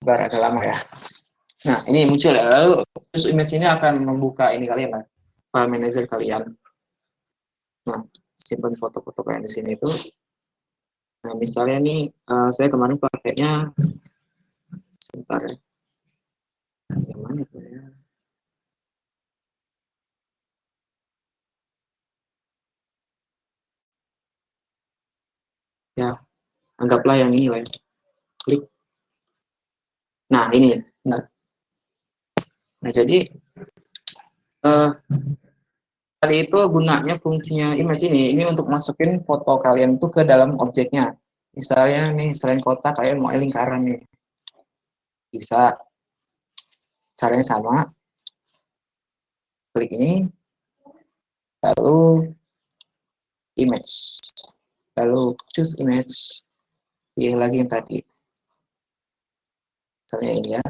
Bar agak lama ya. Nah, ini muncul ya. Lalu choose image ini akan membuka ini kalian lah, file manager kalian. Nah, simpan foto-foto kalian di sini itu. Nah, misalnya nih, saya kemarin pakainya, sebentar ya, yang mana tuh ya? Ya, anggaplah yang ini lah ya. Klik. Nah, ini ya. Nah, jadi eh, tadi itu gunanya fungsinya image ini untuk masukin foto kalian tuh ke dalam objeknya. Misalnya nih, selain kotak, kalian mau lingkaran nih. Bisa, caranya sama. Klik ini, lalu image. Lalu choose image. Pilih lagi yang tadi. Misalnya ini ya.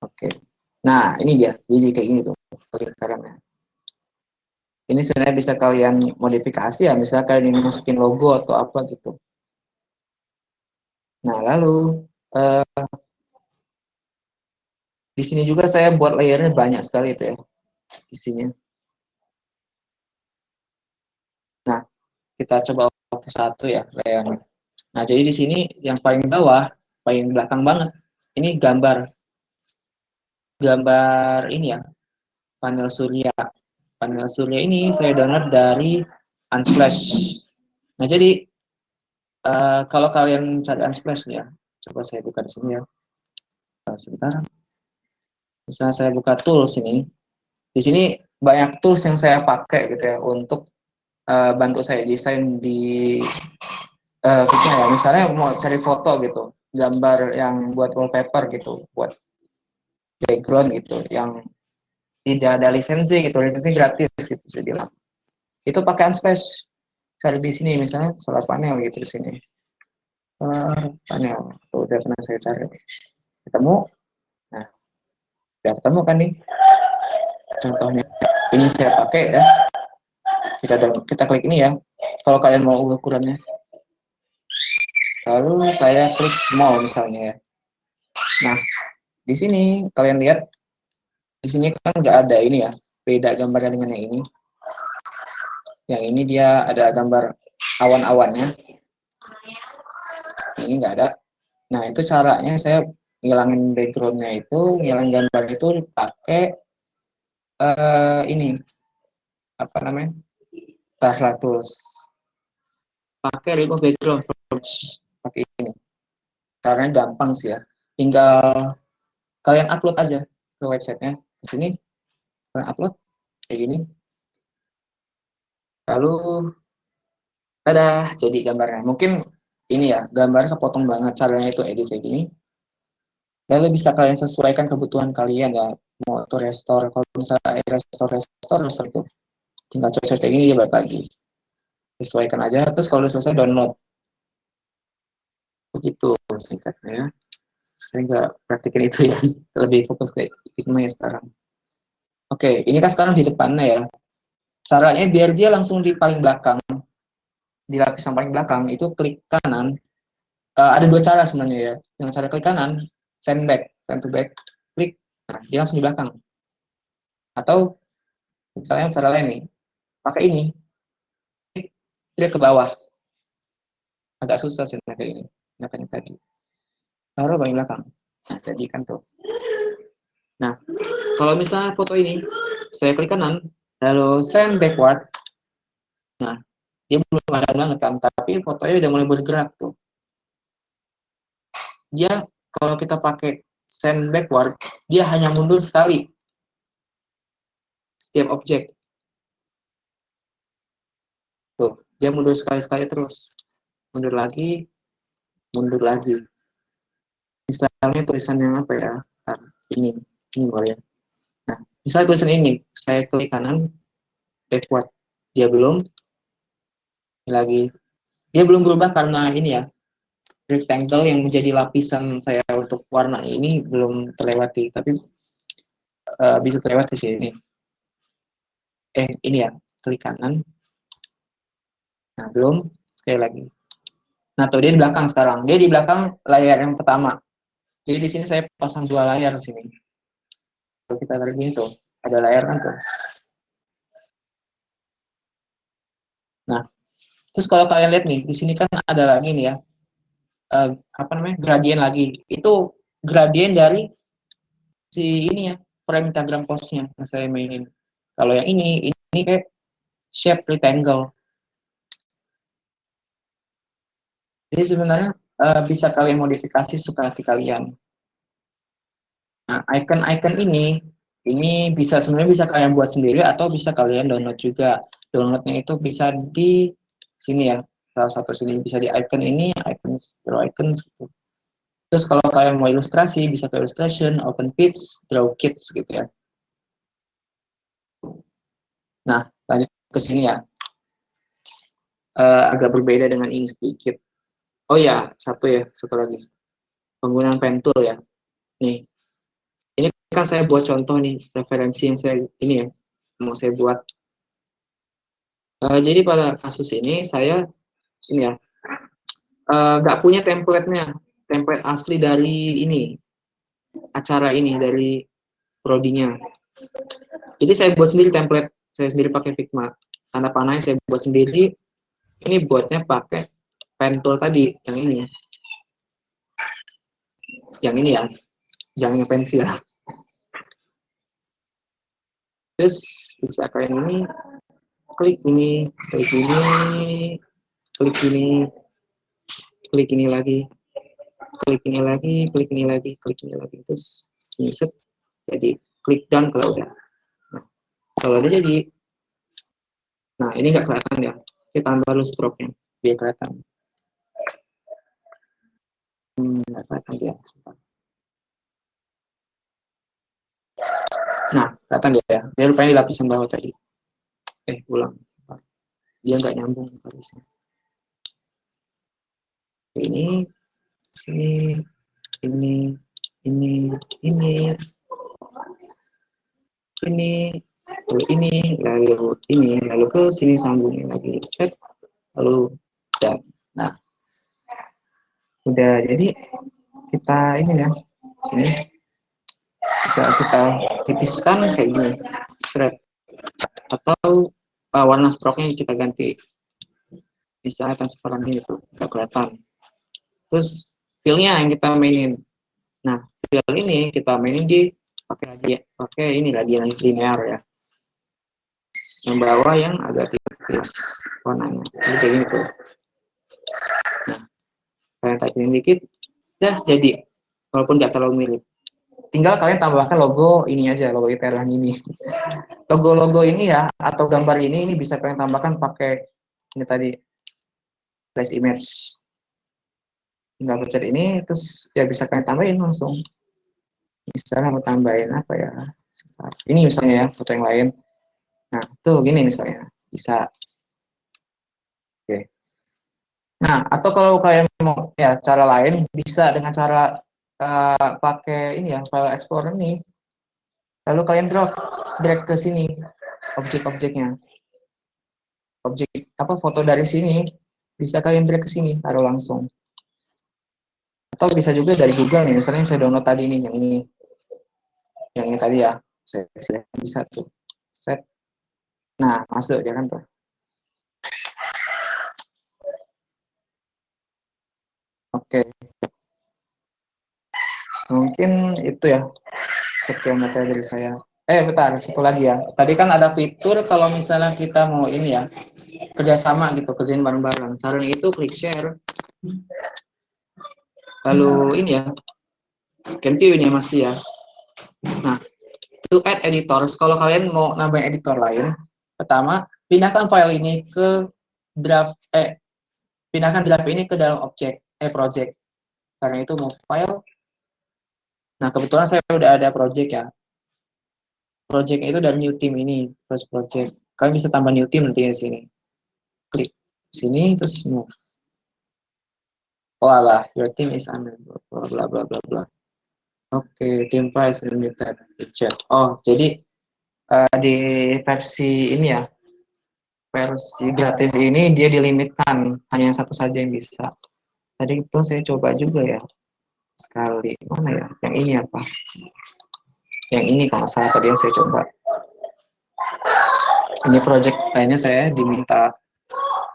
Oke. Nah, ini dia. Jadi kayak gini tuh. Lingkarannya. Ini sebenarnya bisa kalian modifikasi ya, misalnya kalian ingin masukin logo atau apa gitu. Nah, lalu eh, di sini juga saya buat layernya banyak sekali itu ya, isinya. Nah, kita coba satu ya layernya. Nah, jadi di sini yang paling bawah, paling belakang banget, ini gambar ini ya, panel surya. Panel surya ini saya download dari Unsplash. Nah, jadi kalau kalian cari Unsplash nih ya, coba saya buka di sini ya. Sebentar. Misalnya saya buka tools ini, di sini banyak tools yang saya pakai gitu ya untuk bantu saya desain di Figma ya. Misalnya mau cari foto gitu, gambar yang buat wallpaper gitu, buat background gitu, yang tidak ada lisensi gitu, lisensi gratis gitu saya bilang. Itu pakai Unsplash. Cari di sini misalnya solar panel gitu di sini. Panel, tuh udah pernah saya cari. Ketemu, nah udah ketemu kan nih contohnya. Ini saya pakai ya. Kita klik ini ya. Kalau kalian mau ukurannya. Lalu saya klik small misalnya ya. Nah, di sini kalian lihat, di sini kan nggak ada ini ya, beda gambarnya dengan yang ini. Yang ini dia ada gambar awan-awannya, ini nggak ada. Nah, itu caranya saya ngilangin backgroundnya itu, ngilangin gambar itu pakai ini, apa namanya, Translatus. Pakai remove background first, pakai ini. Caranya gampang sih ya. Tinggal kalian upload aja ke websitenya. Di sini kalian upload, kayak gini. Lalu ada jadi gambarnya. Mungkin ini ya, gambarnya kepotong banget, caranya itu edit kayak gini. Lalu bisa kalian sesuaikan kebutuhan kalian ya. Mau itu restore, kalau misalnya restore itu tinggal coret kayak gini dia balik lagi. Sesuaikan aja, terus kalau udah selesai download. Begitu singkatnya ya. Saya nggak praktikin itu ya, lebih fokus ke Figma ya sekarang. Oke, ini kan sekarang di depannya ya. Caranya biar dia langsung di paling belakang, di lapisan paling belakang, itu klik kanan. Ada dua cara sebenarnya ya. Dengan cara klik kanan, send to back, klik, nah dia langsung di belakang. Atau misalnya cara lain nih, pakai ini, klik, dia ke bawah. Agak susah sih kayak ini, makanya tadi. Taruh paling belakang. Nah, jadi kan tuh. Nah, kalau misalnya foto ini, saya klik kanan, lalu send backward. Nah, dia belum ada banget kan, tapi fotonya udah mulai bergerak tuh. Dia kalau kita pakai send backward, dia hanya mundur sekali setiap objek. Tuh, dia mundur sekali-sekali terus. Mundur lagi, mundur lagi. Misalnya tulisan yang apa ya? Nah, ini boleh. Nah, misalnya tulisan ini, saya klik kanan, backward. Dia belum, lagi. Dia belum berubah karena ini ya, rectangle yang menjadi lapisan saya untuk warna ini belum terlewati, tapi bisa terlewati sih ini. Ini ya, klik kanan. Nah, belum, sekali lagi. Nah, tuh dia di belakang sekarang. Dia di belakang layar yang pertama. Jadi di sini saya pasang dua layar di sini. Kalau kita tarik gini tuh, ada layar kan tuh. Nah, terus kalau kalian lihat nih, di sini kan ada lagi nih ya, apa namanya, gradien lagi. Itu gradien dari si ini ya, parameter postnya yang saya mainin. Kalau yang ini kayak shape rectangle. Jadi sebenarnya bisa kalian modifikasi suka hati kalian. Nah, icon-icon ini bisa sebenarnya bisa kalian buat sendiri atau bisa kalian download juga. Downloadnya itu bisa di sini ya, salah satu sini bisa di icon ini, icon draw icons gitu. Terus kalau kalian mau ilustrasi bisa ke illustration, open pits, draw kits gitu ya. Nah, lanjut ke sini ya. Agak berbeda dengan ini sedikit. Oh ya, satu lagi. Penggunaan pen tool ya. Nih, ini kan saya buat contoh nih, referensi yang saya ini ya, mau saya buat. Jadi pada kasus ini saya ini ya, nggak punya template-nya, template asli dari ini, acara ini, dari prodinya. Jadi saya buat sendiri template, saya sendiri pakai Figma. Tanda panahnya saya buat sendiri, ini buatnya pakai pen tool tadi, yang ini ya. Yang ini ya, jangan yang pensil. Terus bisa kalian ini, klik ini, klik ini, klik ini, klik ini lagi, klik ini lagi, klik ini lagi, klik ini lagi. Terus ini set, jadi klik done kalau udah. Nah, kalau udah jadi, nah ini nggak kelihatan ya, kita tambah dulu stroke-nya biar kelihatan. Nggak kelihatan dia. Nah, kelihatan dia. Dia rupanya di lapisan bawah tadi. Ulang. Dia nggak nyambung garisnya. Ini, sini, ini, ini, ini, lalu ke sini sambungin lagi, set, lalu dan. Nah, udah jadi kita ini ya, ini bisa kita tipiskan kayak gini, thread, atau warna stroke-nya kita ganti, misalnya transparan ini tuh nggak kelihatan. Terus fill-nya yang kita mainin. Nah, fill ini kita mainin di pakai ini radian linear ya. Yang bawah yang agak tipis warnanya. Jadi kayak gitu. Nah, kalian typein dikit, ya jadi. Walaupun nggak terlalu mirip. Tinggal kalian tambahkan logo ini aja, logo ITER yang ini. logo-logo ini ya atau gambar ini bisa kalian tambahkan pakai ini tadi flash image, tinggal pencet ini terus ya bisa kalian tambahin langsung. Misalnya mau tambahin apa ya, ini misalnya ya foto yang lain, nah tuh gini misalnya bisa. Oke. Nah atau kalau kalian mau ya cara lain bisa dengan cara pakai ini ya file explorer nih, lalu kalian drag ke sini objek-objeknya, objek apa foto dari sini bisa kalian drag ke sini taruh langsung. Atau bisa juga dari Google nih, misalnya yang saya download tadi nih, yang ini tadi ya, saya bisa tuh set, nah masuk ya kan tuh. Oke, mungkin itu ya sekian materi dari saya. Bentar, satu lagi ya. Tadi kan ada fitur kalau misalnya kita mau ini ya, kerjasama gitu, kerjain bareng-bareng. Caranya itu klik share, lalu ini ya, can view ini masih ya. Nah, to add editors, kalau kalian mau nambahin editor lain, pertama, pindahkan file ini ke draft, pindahkan draft ini ke dalam objek, project. Karena itu mau file. Nah, kebetulan saya udah ada project ya. Project itu dari new team ini, first project. Kalian bisa tambah new team nanti di sini. Klik sini, terus move. Oh alah, your team is under, bla bla bla bla bla. Oke, team price limited. Chat. Oh, jadi di versi ini ya, versi gratis ini dia dilimitkan, hanya satu saja yang bisa. Tadi itu saya coba juga ya, sekali. Mana ya? Yang ini apa? Yang ini kalau salah tadi yang saya coba. Ini project lainnya saya diminta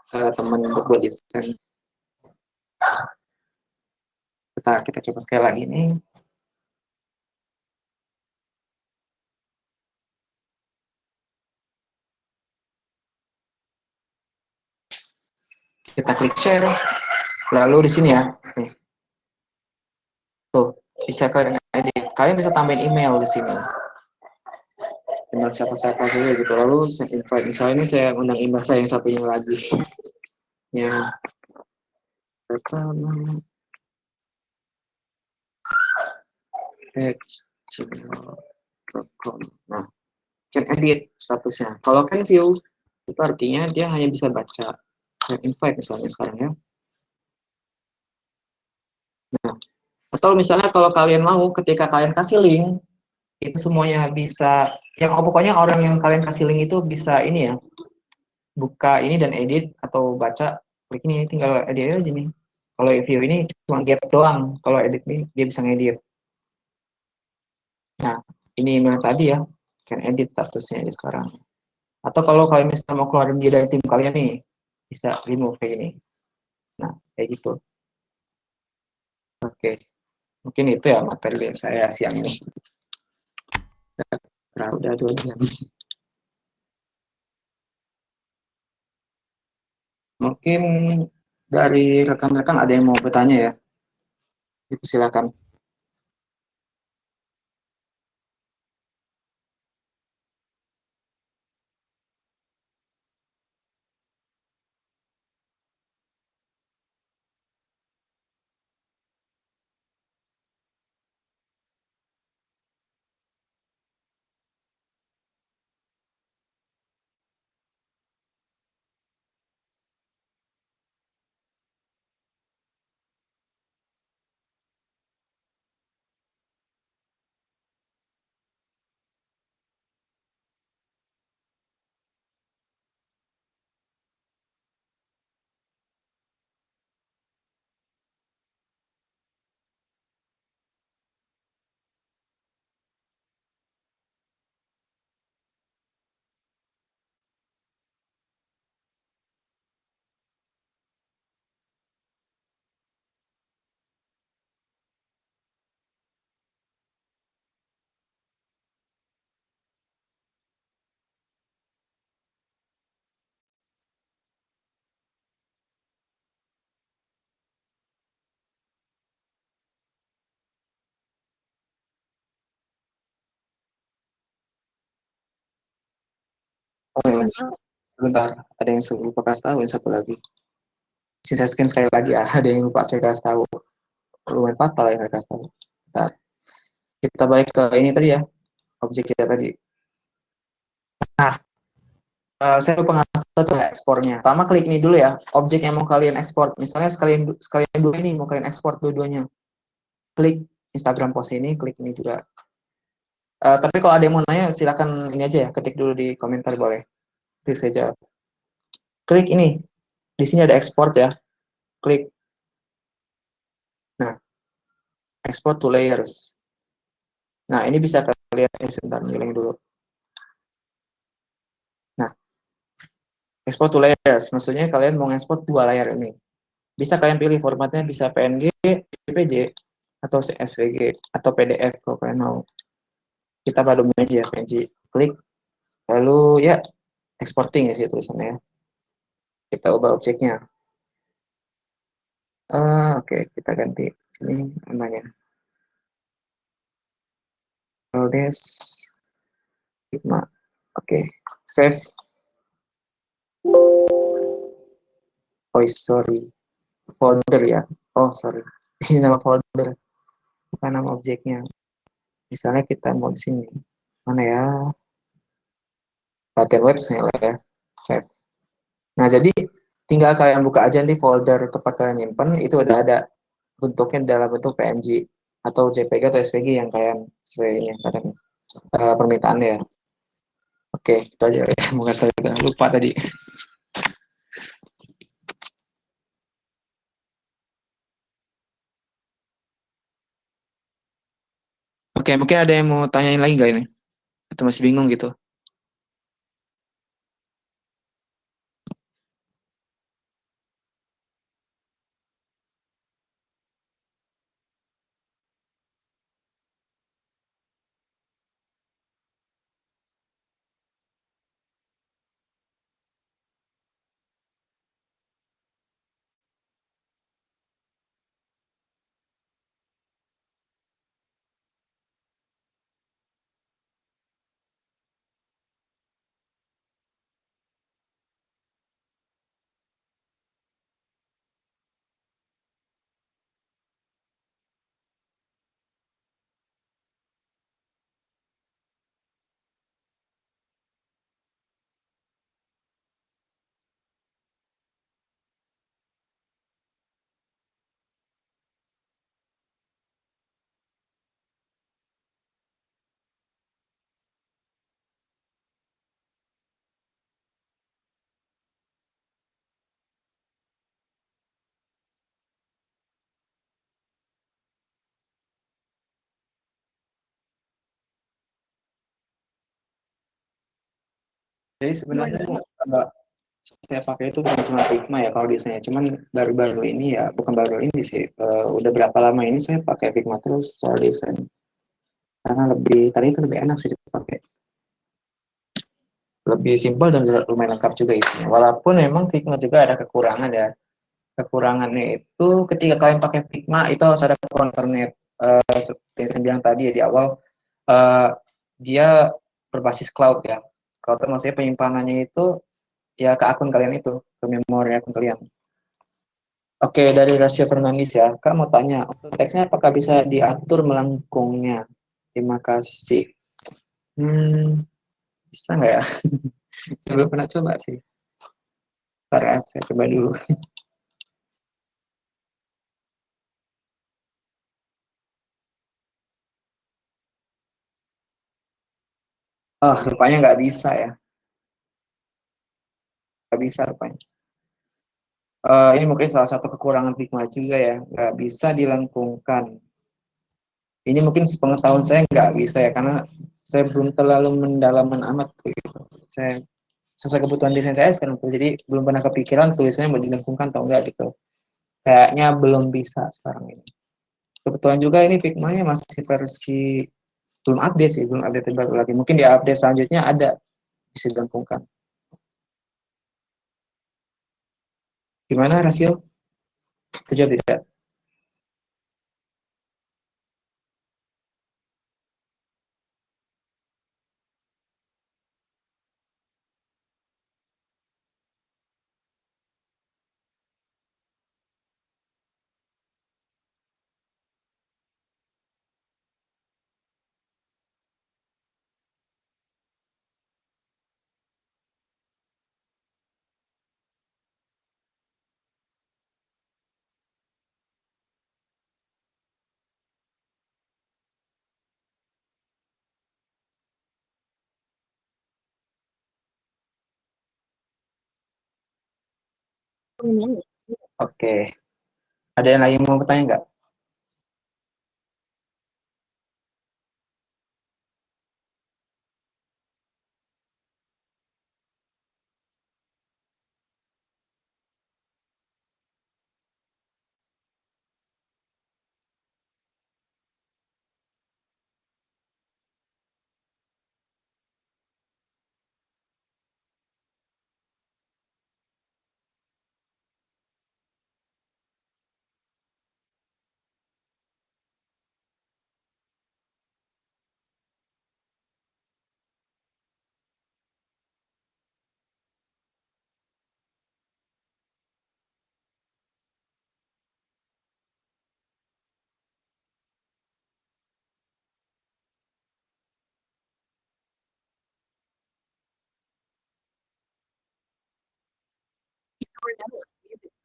teman untuk buat desain. Kita coba sekali lagi nih. Kita klik share. Lalu di sini ya. Nih. Tuh, bisa kalian edit. Kalian bisa tambahin email di sini. Email siapa-siapa saja gitu. Lalu saya invite. Misalnya ini saya undang email saya yang satunya lagi. Ya, pertama. Nah, can edit statusnya. Kalau can view, itu artinya dia hanya bisa baca. Can invite misalnya sekarang ya. Nah, atau misalnya kalau kalian mau, ketika kalian kasih link, itu semuanya bisa, yang pokoknya orang yang kalian kasih link itu bisa ini ya, buka ini dan edit atau baca, klik ini, tinggal edit aja nih. Kalau view ini cuma get doang, kalau edit ini dia bisa ngedit. Nah, ini email tadi ya, can edit statusnya di sekarang. Atau kalau kalian misalnya mau keluarin dia dari tim kalian nih, bisa remove kayak ini. Nah, kayak gitu. Oke, mungkin itu ya materi dari saya siang ini. Udah 2 jam. Mungkin dari rekan-rekan ada yang mau bertanya ya? Silakan. Oh ya, sebentar. Ada yang lupa kasih tahu yang satu lagi. Saya scan sekali lagi ya. Ada yang lupa saya kasih tahu. Lumayan fatal ya saya kasih tahu. Bentar. Kita balik ke ini tadi ya. Objek kita tadi. Nah, saya lupa ngasih tahu cara ekspornya. Pertama klik ini dulu ya. Objek yang mau kalian ekspor. Misalnya sekalian sekalian dua ini mau kalian ekspor dua-duanya. Klik Instagram post ini, klik ini juga. Tapi kalau ada yang mau nanya, silakan ini aja ya. Ketik dulu di komentar boleh. Nanti saya jawab. Klik ini. Di sini ada export ya. Klik. Nah, export to layers. Nah, ini bisa kalian sebentar ngiling dulu. Nah, export to layers. Maksudnya kalian mau export dua layar ini. Bisa kalian pilih formatnya, bisa PNG, JPG, atau SVG, atau PDF kalau kalian mau. Kita pada umumnya aja ya, PNG. Klik, lalu ya, exporting ya sih tulisannya ya. Kita ubah objeknya. Oke, kita ganti. Ini namanya. Lodes, Figma. Oke, save. Oh, sorry. Folder ya. Oh, sorry. Ini nama folder, bukan nama objeknya. Misalnya kita mau di sini. Mana ya? Latihan web misalnya ya. Save. Nah, jadi tinggal kalian buka aja nanti folder tempat kalian nyimpen, itu udah ada bentuknya dalam bentuk PNG atau JPG atau SVG yang kalian sesuainya kadang permintaannya ya. Oke, itu aja ya. Mau kasih tahu kita lupa tadi. Oke, mungkin ada yang mau tanyain lagi nggak ini? Atau masih bingung gitu? Jadi sebenarnya saya pakai itu bukan cuma Figma ya kalau desainnya, cuman baru-baru ini ya, bukan baru ini sih, udah berapa lama ini saya pakai Figma terus soal desain, karena lebih tadi itu lebih enak sih dipakai, lebih simpel dan lumayan lengkap juga isinya. Walaupun memang Figma juga ada kekurangan ya. Kekurangannya itu ketika kalian pakai Figma itu harus ada counternet. Seperti yang saya bilang tadi ya di awal, eh, dia berbasis cloud ya. Cloud itu maksudnya penyimpanannya itu ya ke akun kalian itu, ke memori akun kalian. Oke, dari Rasya Fernandis ya. Kak mau tanya, untuk teksnya apakah bisa diatur melengkungnya? Terima kasih. Hmm, bisa nggak ya? Saya belum pernah coba sih. Ntar ya, saya coba dulu. Oh, rupanya nggak bisa ya. Nggak bisa rupanya. Ini mungkin salah satu kekurangan Figma juga ya. Nggak bisa dilengkungkan. Ini mungkin sepengetahuan saya nggak bisa ya, karena saya belum terlalu mendalaman amat gitu. Saya sesuai kebutuhan desain saya sekarang tuh, jadi belum pernah kepikiran tulisannya mau dilengkungkan atau enggak gitu. Kayaknya belum bisa sekarang ini. Kebetulan juga ini Figma-nya masih versi belum update sih, belum update baru lagi. Mungkin di update selanjutnya ada bisa dilengkungkan. Gimana rasio? Kejawab tidak? Oke, ada yang lagi mau bertanya nggak?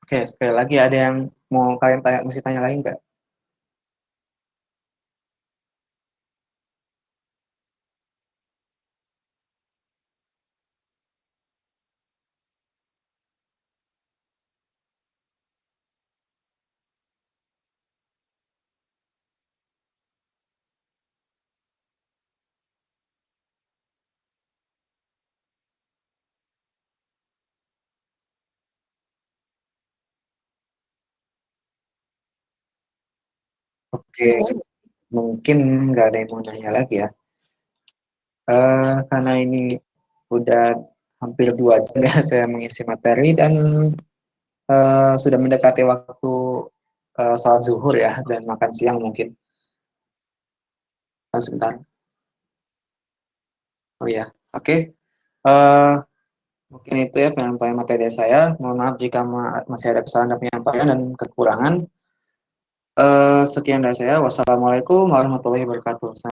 Oke, sekali lagi ada yang mau kalian tanya, mesti tanya lagi nggak? Oke, mungkin nggak ada yang mau nanya lagi ya. Karena ini udah hampir 2 jam ya saya mengisi materi dan sudah mendekati waktu sholat zuhur ya dan makan siang mungkin. Sebentar. Oh ya, oke. Eh, Mungkin itu ya penyampaian materi saya. Mohon maaf jika masih ada kesalahan dan penyampaian dan kekurangan. Sekian dari saya. Wassalamualaikum warahmatullahi wabarakatuh.